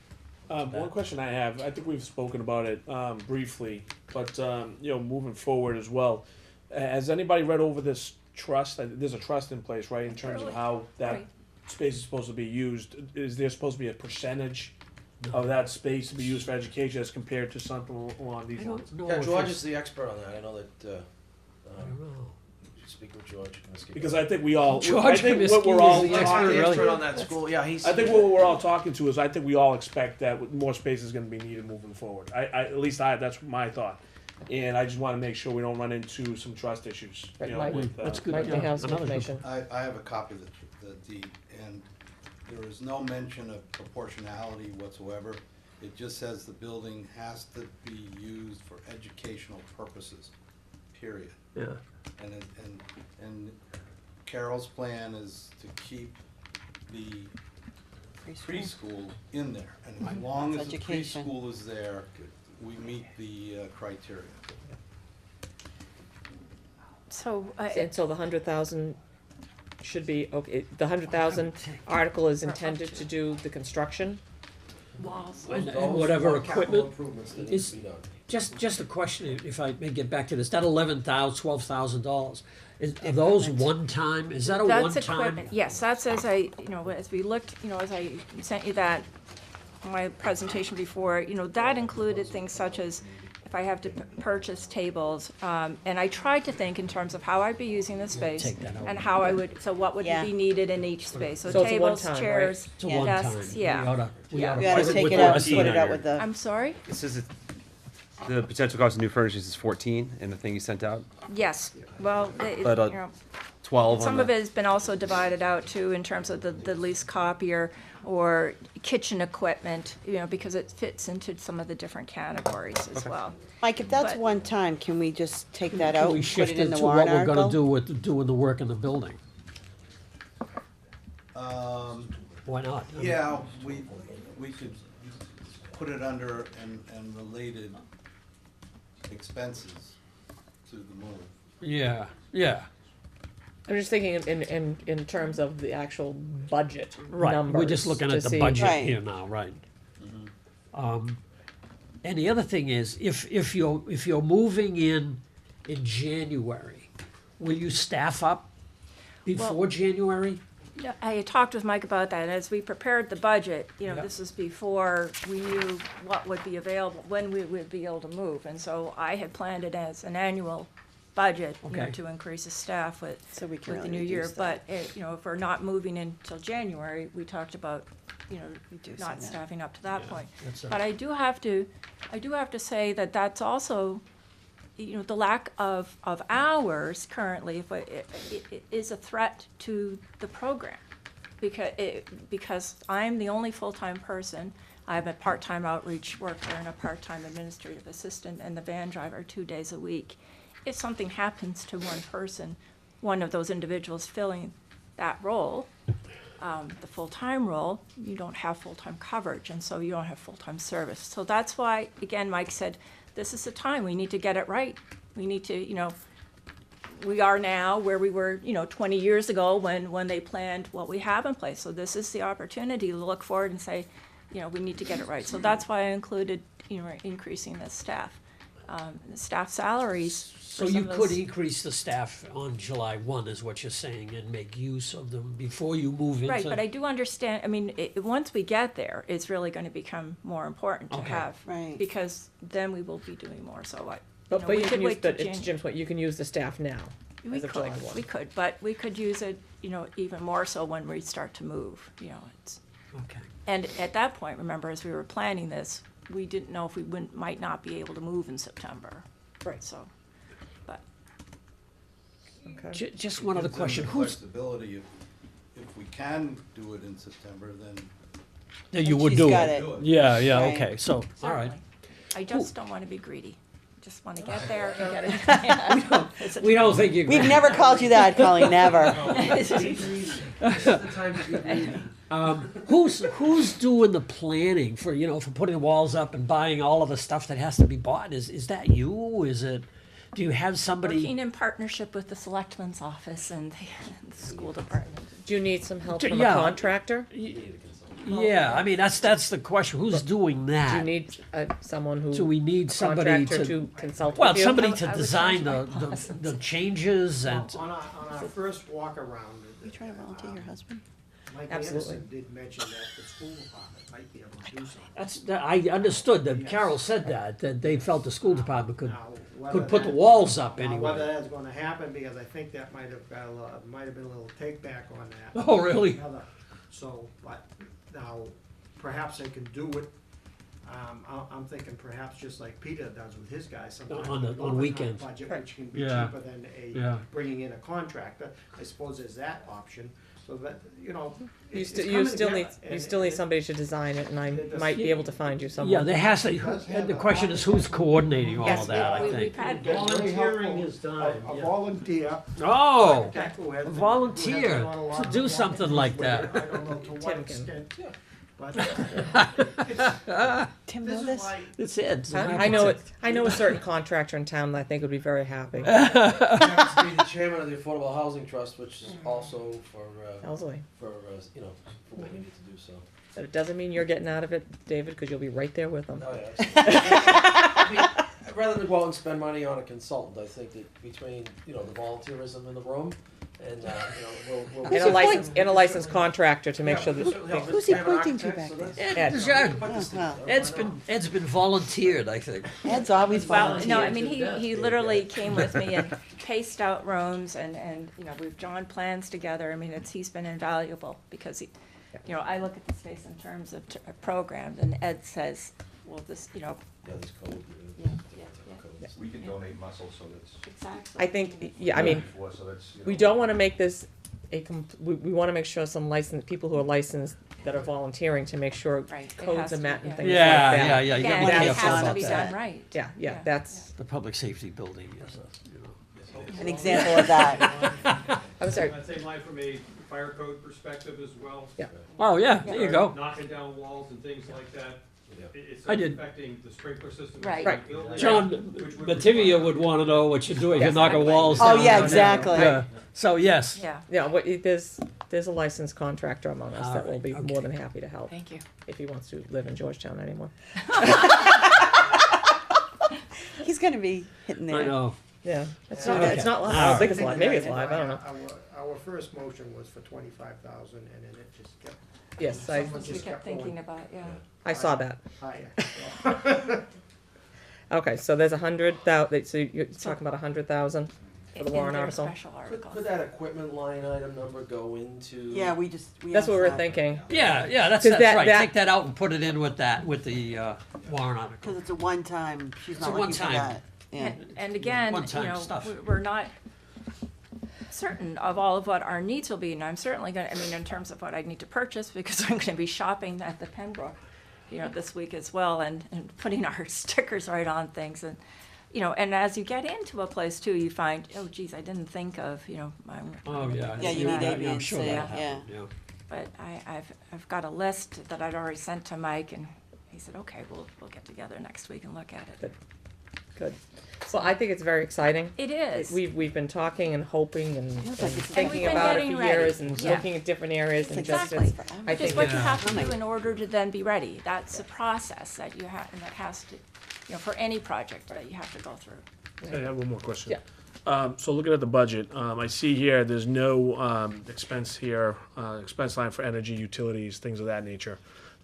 One question I have, I think we've spoken about it briefly, but moving forward as well. Has anybody read over this trust? There's a trust in place, right, in terms of how that Right. space is supposed to be used? Is there supposed to be a percentage of that space to be used for education as compared to something along these I lines? don't know Yeah, if George it's- is the expert on that. I know that, I don't know. you should speak with George. Because I think we all, George I think what Comiskey we're is all the expert, talking, really. expert on that school, yeah, he's. I think what we're all talking to is I think we all expect that more space is gonna be needed moving forward. At least that's my thought. And I just wanna make sure we don't run into some trust issues, Right, you know, Mike. with, That's good. Mike may Yeah, have some another good information. I have a copy of the deed, and there is no mention of proportionality whatsoever. It just says the building has to be used for educational purposes, period. Yeah. And Carol's plan is to keep the preschool in there. And as long as the Education. preschool is there, we meet the criteria. so, And so the 100,000 should be, okay, the 100,000 article is intended to do the construction? walls. And Those whatever are capital equipment. improvements that need Is- to be done. Just a question, if I may get back to this, that $11,000, $12,000, are those one-time, is that a That's one-time? equipment, yes, that's as as we looked, as I sent you that, my presentation before, that included things such as if I have to purchase tables, and I tried to think in terms of how I'd be using the space Take that out. and how I would, so what would Yeah. be needed in each space, so So it's a tables, one-time, right? chairs, It's a Yeah. one-time. desks, yeah. We oughta We oughta put take with it the out and rest put of it out with the, I'm sorry? It says the potential cost of new furnishings is 14 in the thing you sent out, Yes, well, But, 12 some on of the. it has been also divided out too in terms of the lease copier or kitchen equipment, because it fits into some of the different categories as well. Mike, if that's But- one time, can we just take that Can out we and put shift it in it the to what warrant we're gonna article? do with doing the work in the building? Why not? Yeah, we could put it under and related expenses to the move. Yeah, yeah. I'm just thinking in terms of the actual budget Right, numbers. we're just looking to at the see- budget Right. here now, right? And the other thing is, if you're moving in January, will you staff up before January? Yeah, I had talked with Mike about that, and as we prepared the budget, Yeah. this is before we knew what would be available, when we would be able to move. And so I had planned it as an annual budget, Okay. to increase the staff with, So we can with the really new year. reduce But, that. if we're not moving in till January, we talked about, Reducing not that. staffing up to that point. that's a- But I do have to say that that's also, the lack of hours currently, if it is a threat to the program. Because I'm the only full-time person. I'm a part-time outreach worker and a part-time administrative assistant and the van driver 2 days a week. If something happens to one person, one of those individuals filling that role, the full-time role, you don't have full-time coverage, and so you don't have full-time service. So that's why, again, Mike said, this is the time, we need to get it right. We need to, we are now where we were, 20 years ago when they planned what we have in place. So this is the opportunity to look forward and say, we need to get it right. So that's why I included, increasing the staff salaries. So you could increase the staff on July 1, is what you're saying, and make use of them before you move into. Right, but I do understand, once we get there, it's really going to become more important to Okay. have. Right. Because then we will be doing more, so But we you could can use, wait till but it's Jim's point, you can use the staff now. We as of July could, 1. we could, but we could use it, even more so when we start to move, it's. Okay. And at that point, remember, as we were planning this, we didn't know if we might not be able to move in September. Right. So, but, Okay. Just one other Gives them question, the who's, Flexibility, if we can do it in September, then that you And would she's do got it? it. Yeah, yeah, Right. okay, so, all right. certainly. I just don't want to be greedy. Just want to get there and get it. We don't think you. We've never called you that, Colleen, never. Who's doing the planning for, for putting the walls up and buying all of the stuff that has to be bought? Is that you? Is it, do you have somebody? Working in partnership with the selectman's office and the school department. Do you need some help from Yeah. a contractor? Yeah, I mean, that's the question, who's doing Do that? you need someone who? So we need a somebody contractor to, consult well, with you? somebody I to would design change my the changes and, On our first walk around. You trying to volunteer your husband? Mike Absolutely. Anderson did mention that the school department might be able to do something. I understood that Carol said that they felt the school department could, Now, whether could put the that- walls up now, Whether anyway. that's gonna happen, because I think that might have got might have been a little take back on that. Oh, really? So, but now, perhaps they can do it, I'm thinking perhaps just like Peter does with his guys, sometimes. On the- an on overtime weekends. Budget, which can be Yeah. cheaper than Yeah. bringing in a contractor, I suppose there's that option, so that, You it's still, you coming still need, together, you and- still need and- somebody to design it, and I It might does- be able to find you someone. Yeah, there has to, the question is who's coordinating all Yes, of that, I we've think. had Volunteering is done, A yeah. volunteer. Oh, architect who has a been- volunteer who has been on a lot to of do walking something tours like with that. it. I don't know to what Tim can. extent, but Tim this know is this? why. It's it. I know a certain contractor in town that I think would be very happy. happens to be the chairman of the Affordable Housing Trust, which is also for Elsley. for what we need to do, so. But it doesn't mean you're getting out of it, David, because you'll be right there with them. Oh, yeah, absolutely. I mean, rather than go out and spend money on a consultant, I think that between, the volunteerism in the room and, we'll. And a licensed contractor to make sure that. Who's he pointing to back there? Ed, Oh, Ed's been volunteered, I think. Ed's always Well, volunteered. no, I mean, he literally came with me and paced out rooms and, we've drawn plans together. I mean, he's been invaluable because I look at the space in terms of programs and Ed says, well, this, Yeah, this code. yeah. We can donate muscle, so that's. Exactly. I think, yeah, I mean, Before, so that's, we don't want to make this we want to make sure some licensed, people who are licensed that are volunteering to make sure Right, it codes has are to, met and yeah. things like Yeah, that. yeah, yeah, you got Yeah, to be it careful has to about be that. done right. Yeah, that's, The public safety building is An example of that. I'm sorry. Same line for me, fire code perspective as well. Yeah. Oh, yeah, there you go. Knocking down walls and things like that. It's I did. affecting the sprinkler system. Right. inside the building, John, which would Bativia require- would wanna know what you're doing, you're Yes. knocking walls Oh, down. yeah, right now. exactly. Yeah. So, yes. Yeah, Yeah, there's a licensed contractor among us that will be Alright, more than happy to help, thank you. if he wants to live in Georgetown anymore. He's gonna be hitting there. I know. Yeah, it's Yeah. not, it's not live, I don't think it's live, maybe it's And live, I don't know. Our first motion was for 25,000, and then it just kept. Yes, someone We just kept thinking going about, yeah. I saw that. higher. Okay, so there's 100,000, so you're talking about 100,000 for the In warrant their article? special article. Could that equipment line item number go into? Yeah, we That's what we're thinking. Yeah, that's 'Cause right, take that out and put it in with the, warrant article. Because it's a one-time, she's It's a not looking for one-time. that. Yeah. And again, you One-time know, stuff. we're not certain of all of what our needs will be, and I'm certainly gonna, I mean, in terms of what I need to purchase, because I'm gonna be shopping at the Pembroke, you know, this week as well, and putting our stickers right on things, and, you know, and as you get into a place too, you find, oh geez, I didn't think of, you know, Oh, yeah. Yeah, you need A, B, I'm and sure C, that'll yeah. happen, yeah. But I've got a list that I'd already sent to Mike, and he said, okay, we'll get together next week and look at it. Good. Well, I think it's very exciting. It is. We've been talking and hoping and Feels like it's thinking been about it getting for ready. years and Yeah. looking at different areas and just, Exactly. I Which is think, what you Yeah. have to do in order to then be ready. That's a process that you have, and that has to, you know, for any project that you have to go through. I have one more question. Yeah. So looking at the budget, I see here, there's no, expense here, expense line for energy, utilities, things of that nature.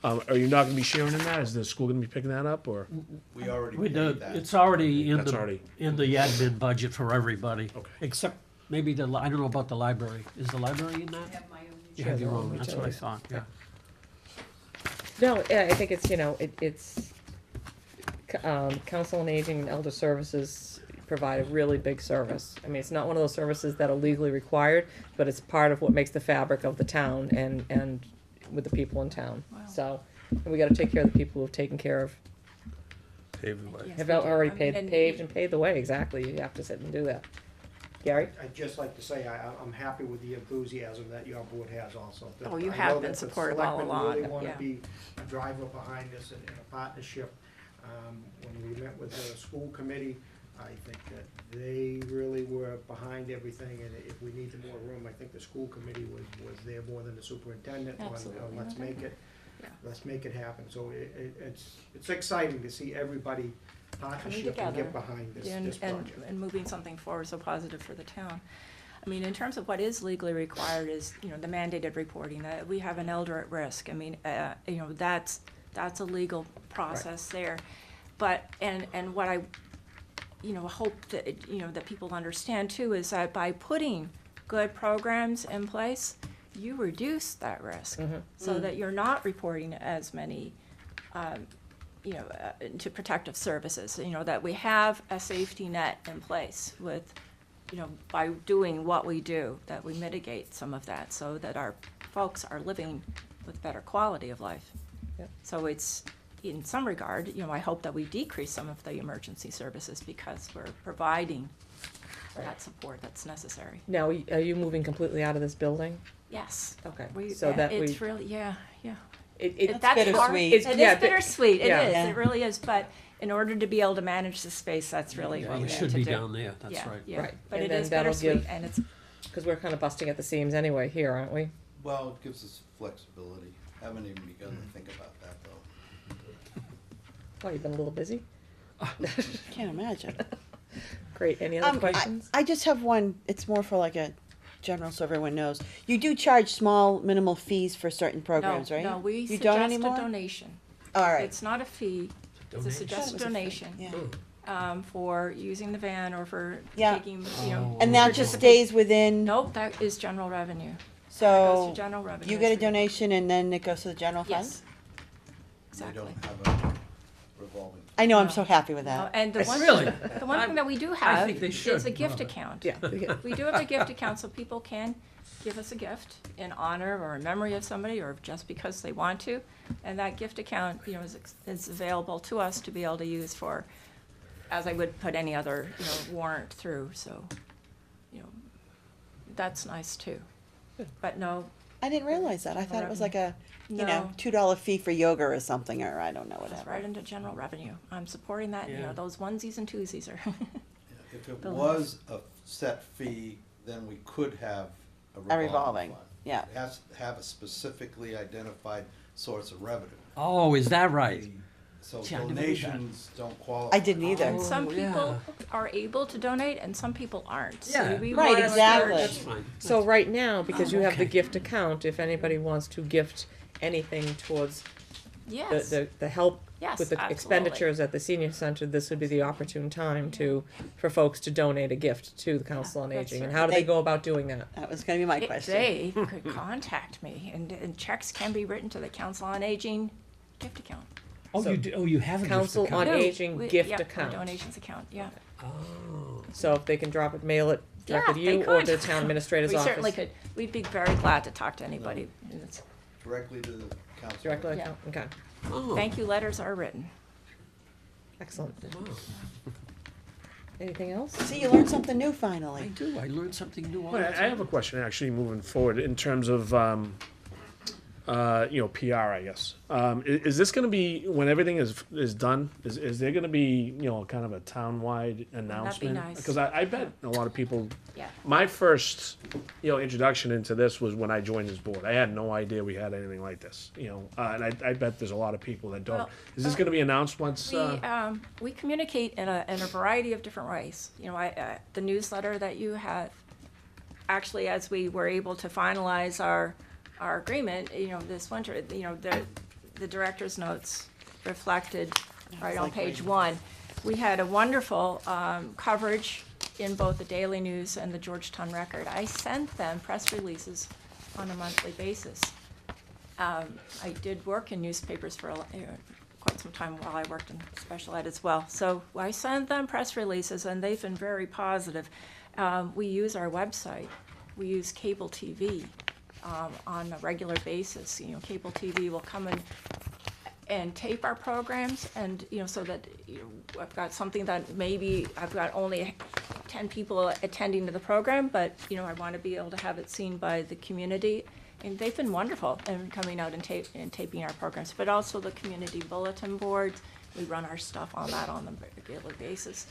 Are you not gonna be sharing in that? Is the school gonna be picking that up, or? We already We paid did, that. it's already in That's already- the admin budget for everybody. Okay. Except maybe I don't know about the library. Is the library in that? You have your own, that's what I thought, yeah. no, yeah, I think it's, you know, it's, Council on Aging and Elder Services provide a really big service. I mean, it's not one of those services that are legally required, but it's part of what makes the fabric of the town and with the people in town. Wow. So, and we gotta take care of the people who've taken care of, Yes, have we do. already I mean, paved and paved the way, exactly, you have to sit and do that. Gary? I'd just like to say, I'm happy with the enthusiam that your board has also. Oh, you I have know been that the supportive all selectmen along, really wanna yeah. be a driver behind this and a partnership. When we met with the school committee, I think that they really were behind everything, and if we needed more room, I think the school committee was there more than the superintendent. on, Absolutely. Let's make it, Yeah. let's make it happen. So it's exciting to see everybody partnership and get behind this project. And moving something forward so positive for the town. I mean, in terms of what is legally required is, you know, the mandated reporting, that we have an elder at risk. I mean, you know, that's a legal process there. But, and what I, you know, hope that, you know, that people understand too is that by putting good programs in place, you reduce that risk. So that you're not reporting as many, you know, to protective services, you know, that we have a safety net in place with, you know, by doing what we do, that we mitigate some of that so that our folks are living with better quality of life. Yep. So it's, in some regard, you know, I hope that we decrease some of the emergency services because we're providing that support that's necessary. Now, are you moving completely out of this building? Yes. Okay, so that It's we, really, yeah. it, That's hard. bittersweet. It is yeah, bittersweet, it yeah. is, Yeah. it really is, but in order to be able to manage the space, that's really what we It need should to be do. down there, that's Yeah, right. yeah. Right. But And it then is that'll bittersweet, give- and it's, because we're kind of busting at the seams anyway here, aren't we? Well, it gives us flexibility. Haven't even begun to think about that, though. Oh, you've been a little busy? Can't imagine. Great, any other questions? I just have one, it's more for like a general so everyone knows. You do charge small minimal fees for certain programs, right? no, we You don't suggest a anymore? donation. All right. It's not a fee, it's a suggested donation. Yeah. For using the van or for Yeah. taking, you know. And that just stays within, Nope, that is general revenue. Goes so to general revenue. you get a It's re- donation and then it goes to the general fund? Yes. We Exactly. don't have a revolving. I know, I'm No. so happy with No, that. And the one, Really? the one thing that we do I have think they is should. a gift account. Yeah. We do have a gift account, so people can give us a gift in honor or in memory of somebody, or just because they want to. And that gift account, you know, is available to us to be able to use for, as I would put any other, you know, warrant through, so, you know, that's nice too. but no, I didn't realize that. I thought it was like a, No. $2 fee for yoga or something, or I don't know, it's whatever. right into general revenue. I'm supporting that, Yeah. those onesies and twosies are. If it Building. was a set fee, then we could have a A revolving revolving, fund. yeah. It has to have a specifically identified source of revenue. Oh, is that right? So Gee, I never knew that. donations don't qualify. I didn't either. And some Oh, people yeah. are able to donate and some people aren't. So Yeah. we Right, wanna exactly. That's fine. So right now, because you have the okay. gift account, if anybody wants to gift anything towards Yes. the help Yes, with the absolutely. expenditures at the senior center, this would be the opportune time for folks to donate a gift to the Council on that's Aging. And right. how do they They- go about doing that? That was gonna be my It- question. They could contact me and checks can be written to the Council on Aging gift account. Oh, So, you do, oh, you have a gift Council account. on No, Aging we- gift yep, our account. donations account, yeah. Oh. So if they can drop it, mail it directly Yeah, to they you or could. to the town administrator's We office? certainly could. We'd be very glad to talk to anybody. And it's- Directly to the council. Directly, Yeah. okay, Oh. Thank you letters are written. excellent. Wow. Anything else? See, you learned something new I finally. do, I learned something new all Well, the I time. have a question actually moving forward in terms of, PR, I guess. Is this gonna be, when everything is done, is there gonna be, kind of a town-wide announcement? nice. Because I bet a lot of people, Yeah. my first, introduction into this was when I joined this board. I had no idea we had anything like this, and I bet there's a lot of people that don't. Well, Is this gonna be announced once, We communicate in a variety of different ways. The newsletter that you have, actually, as we were able to finalize our agreement, this winter, the director's notes reflected right on page 1. We had a wonderful coverage in both the Daily News and the Georgetown Record. I sent them press releases on a monthly basis. I did work in newspapers for quite some time while I worked in special ed as well. So I sent them press releases, and they've been very positive. We use our website. We use cable TV on a regular basis. Cable TV will come and tape our programs, and so that I've got something that maybe I've got only 10 people attending to the program, but I want to be able to have it seen by the community. And they've been wonderful in coming out and taping our programs, but also the community bulletin boards. We run our stuff on that on a regular basis.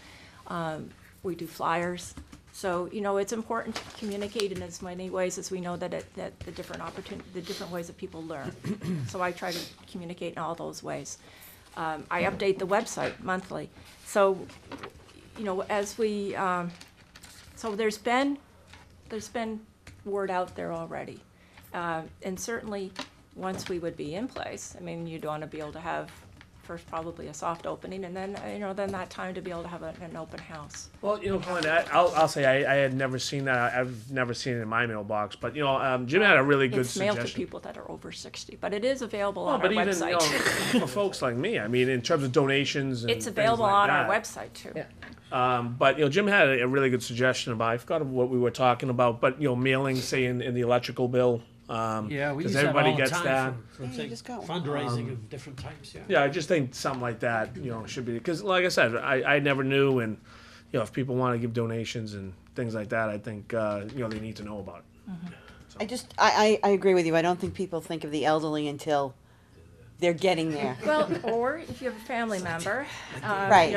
We do flyers. So, it's important to communicate in as many ways as we know that the different ways that people learn. So I try to communicate in all those ways. I update the website monthly. So, as we, so there's been word out there already. And certainly, once we would be in place, you'd want to be able to have first probably a soft opening, and then, then that time to be able to have an open house. Well, Glenn, I'll say I had never seen that. I've never seen it in my mailbox. But Jim had a really good It's mailed suggestion. to people that are over 60, but it is available Well, on but our even website. for folks like me, in terms of donations, and It's things available like on our that. website too. But Jim had a really good suggestion about. I forgot what we were talking about, but mailing, say in the electrical bill. Yeah, we 'cause use that everybody all the gets time that. for Yeah, you things- just go. fundraising of different types, yeah. Yeah, I just think something like that, should be, because like I said, I never knew, and, if people want to give donations and things like that, I think, they need to know about it. I agree with you. I don't think people think of the elderly until they're getting there. Well, or if you have a family member, Right.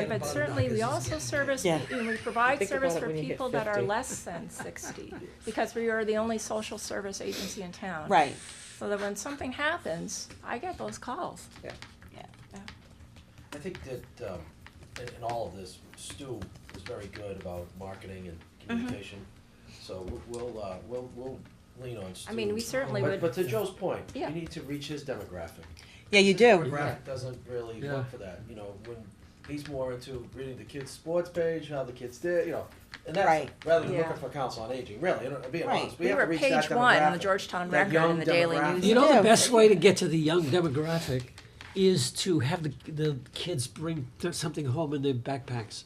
but certainly we also service, Yeah. we provide Think service about it for when you hit people that are 50. less than 60, because we are the only social service agency in town. Right. So that when something happens, I get those calls. Yeah. I think that, in all of this, Stu is very good about marketing and communication. So we'll lean on Stu. We certainly would. But to Joe's point, Yeah. you need to reach his demographic. Yeah, you His do. demographic doesn't really Yeah. look for that, when he's more into reading the kids' sports page, how the kids did, and that's Right. rather than Yeah. looking for council on aging, really, being Right. honest. We have were to reach page that 1 in the demographic, Georgetown that Record young and the Daily demographic. News. You know, do. the best way to get to the young demographic is to have the kids bring something home in their backpacks.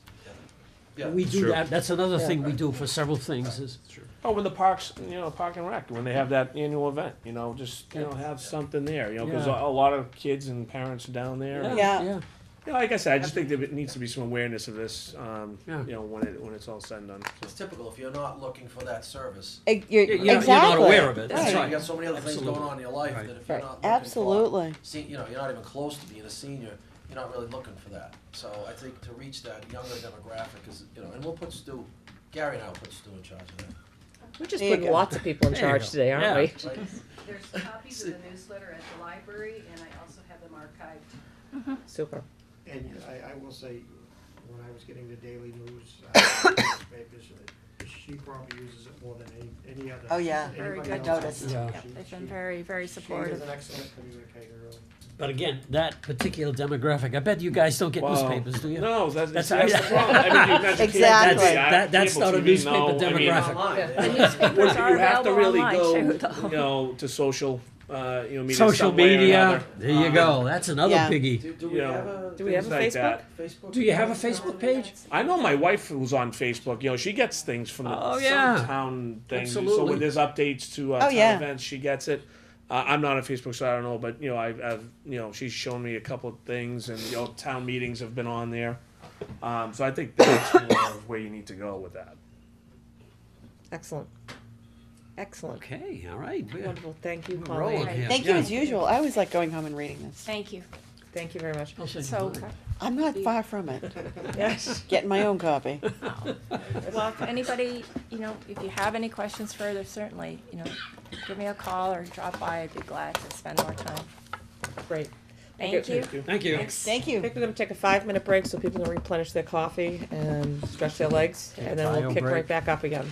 Yeah. We do True. that. That's another thing we do for several things. Is Oh, when the parks, Park and Rec, when they have that annual event, just, have something there, because Yeah. a lot of kids and parents are down there. yeah, Yeah. yeah. Yeah, like I said, I just think there needs to be some awareness of this, Yeah. you know, when it's all said and done. It's typical, if you're not looking for that service. You're not aware of it, that's You right. got so many other things Absolutely. going on in your life Right. that if you're Right. not looking Absolutely. for, you know, you're not even close to being a senior, you're not really looking for that. So I think to reach that younger demographic is, you know, and we'll put Stu, Gary and I will put Stu in charge of that. We're just There you putting go. lots of people in There you charge go. today, aren't Yeah. we? Right? There's copies of the newsletter at the library, and I also have them archived. Super. And I will say, when I was getting the daily news, newspapers, she probably uses it more than any other. Oh, yeah. Very anybody good. else. Noticed. Yeah. They've been very, very She is supportive. an excellent communicator, really. But again, that particular demographic, I bet you guys don't get Wow. newspapers, do you? No, that's That's- the problem. I mean, you mentioned Exactly. cable, That's not a TV, newspaper no, I mean, demographic. The newspapers are You have to available really online go, too, though. you know, to social, you know, media Social some way or media, another. there you go, that's another Yeah. biggie. Do You we know, have a? Do we have a things like Facebook? that. Facebook? Do you have a Facebook page? I know my wife who's on Facebook, you know, she gets things from the Oh, yeah. some town things. So Absolutely. when there's updates to Oh, town yeah. events, she gets it. I'm not on Facebook, so I don't know, but you know, I've you know, she's shown me a couple of things, and you know, town meetings have been on there. So I think that's more of where you need to go with that. Excellent. Excellent. Okay, all right. we're- Wonderful. Thank you, we're rolling Pauline. here. Thank you Yeah. as usual. I always like going home and reading this. Thank you. Thank you very much. I'll send you So, mine. I'm not far from it. Yes. Getting my own copy. well, if anybody, you know, if you have any questions further, certainly, you know, give me a call or drop by. I'd be glad to spend more time. Great. Thank you. Thank you. Thank I you. think we're gonna take a 5-minute break so people can replenish their coffee and stretch their legs, and then we'll bio kick break. right back up again.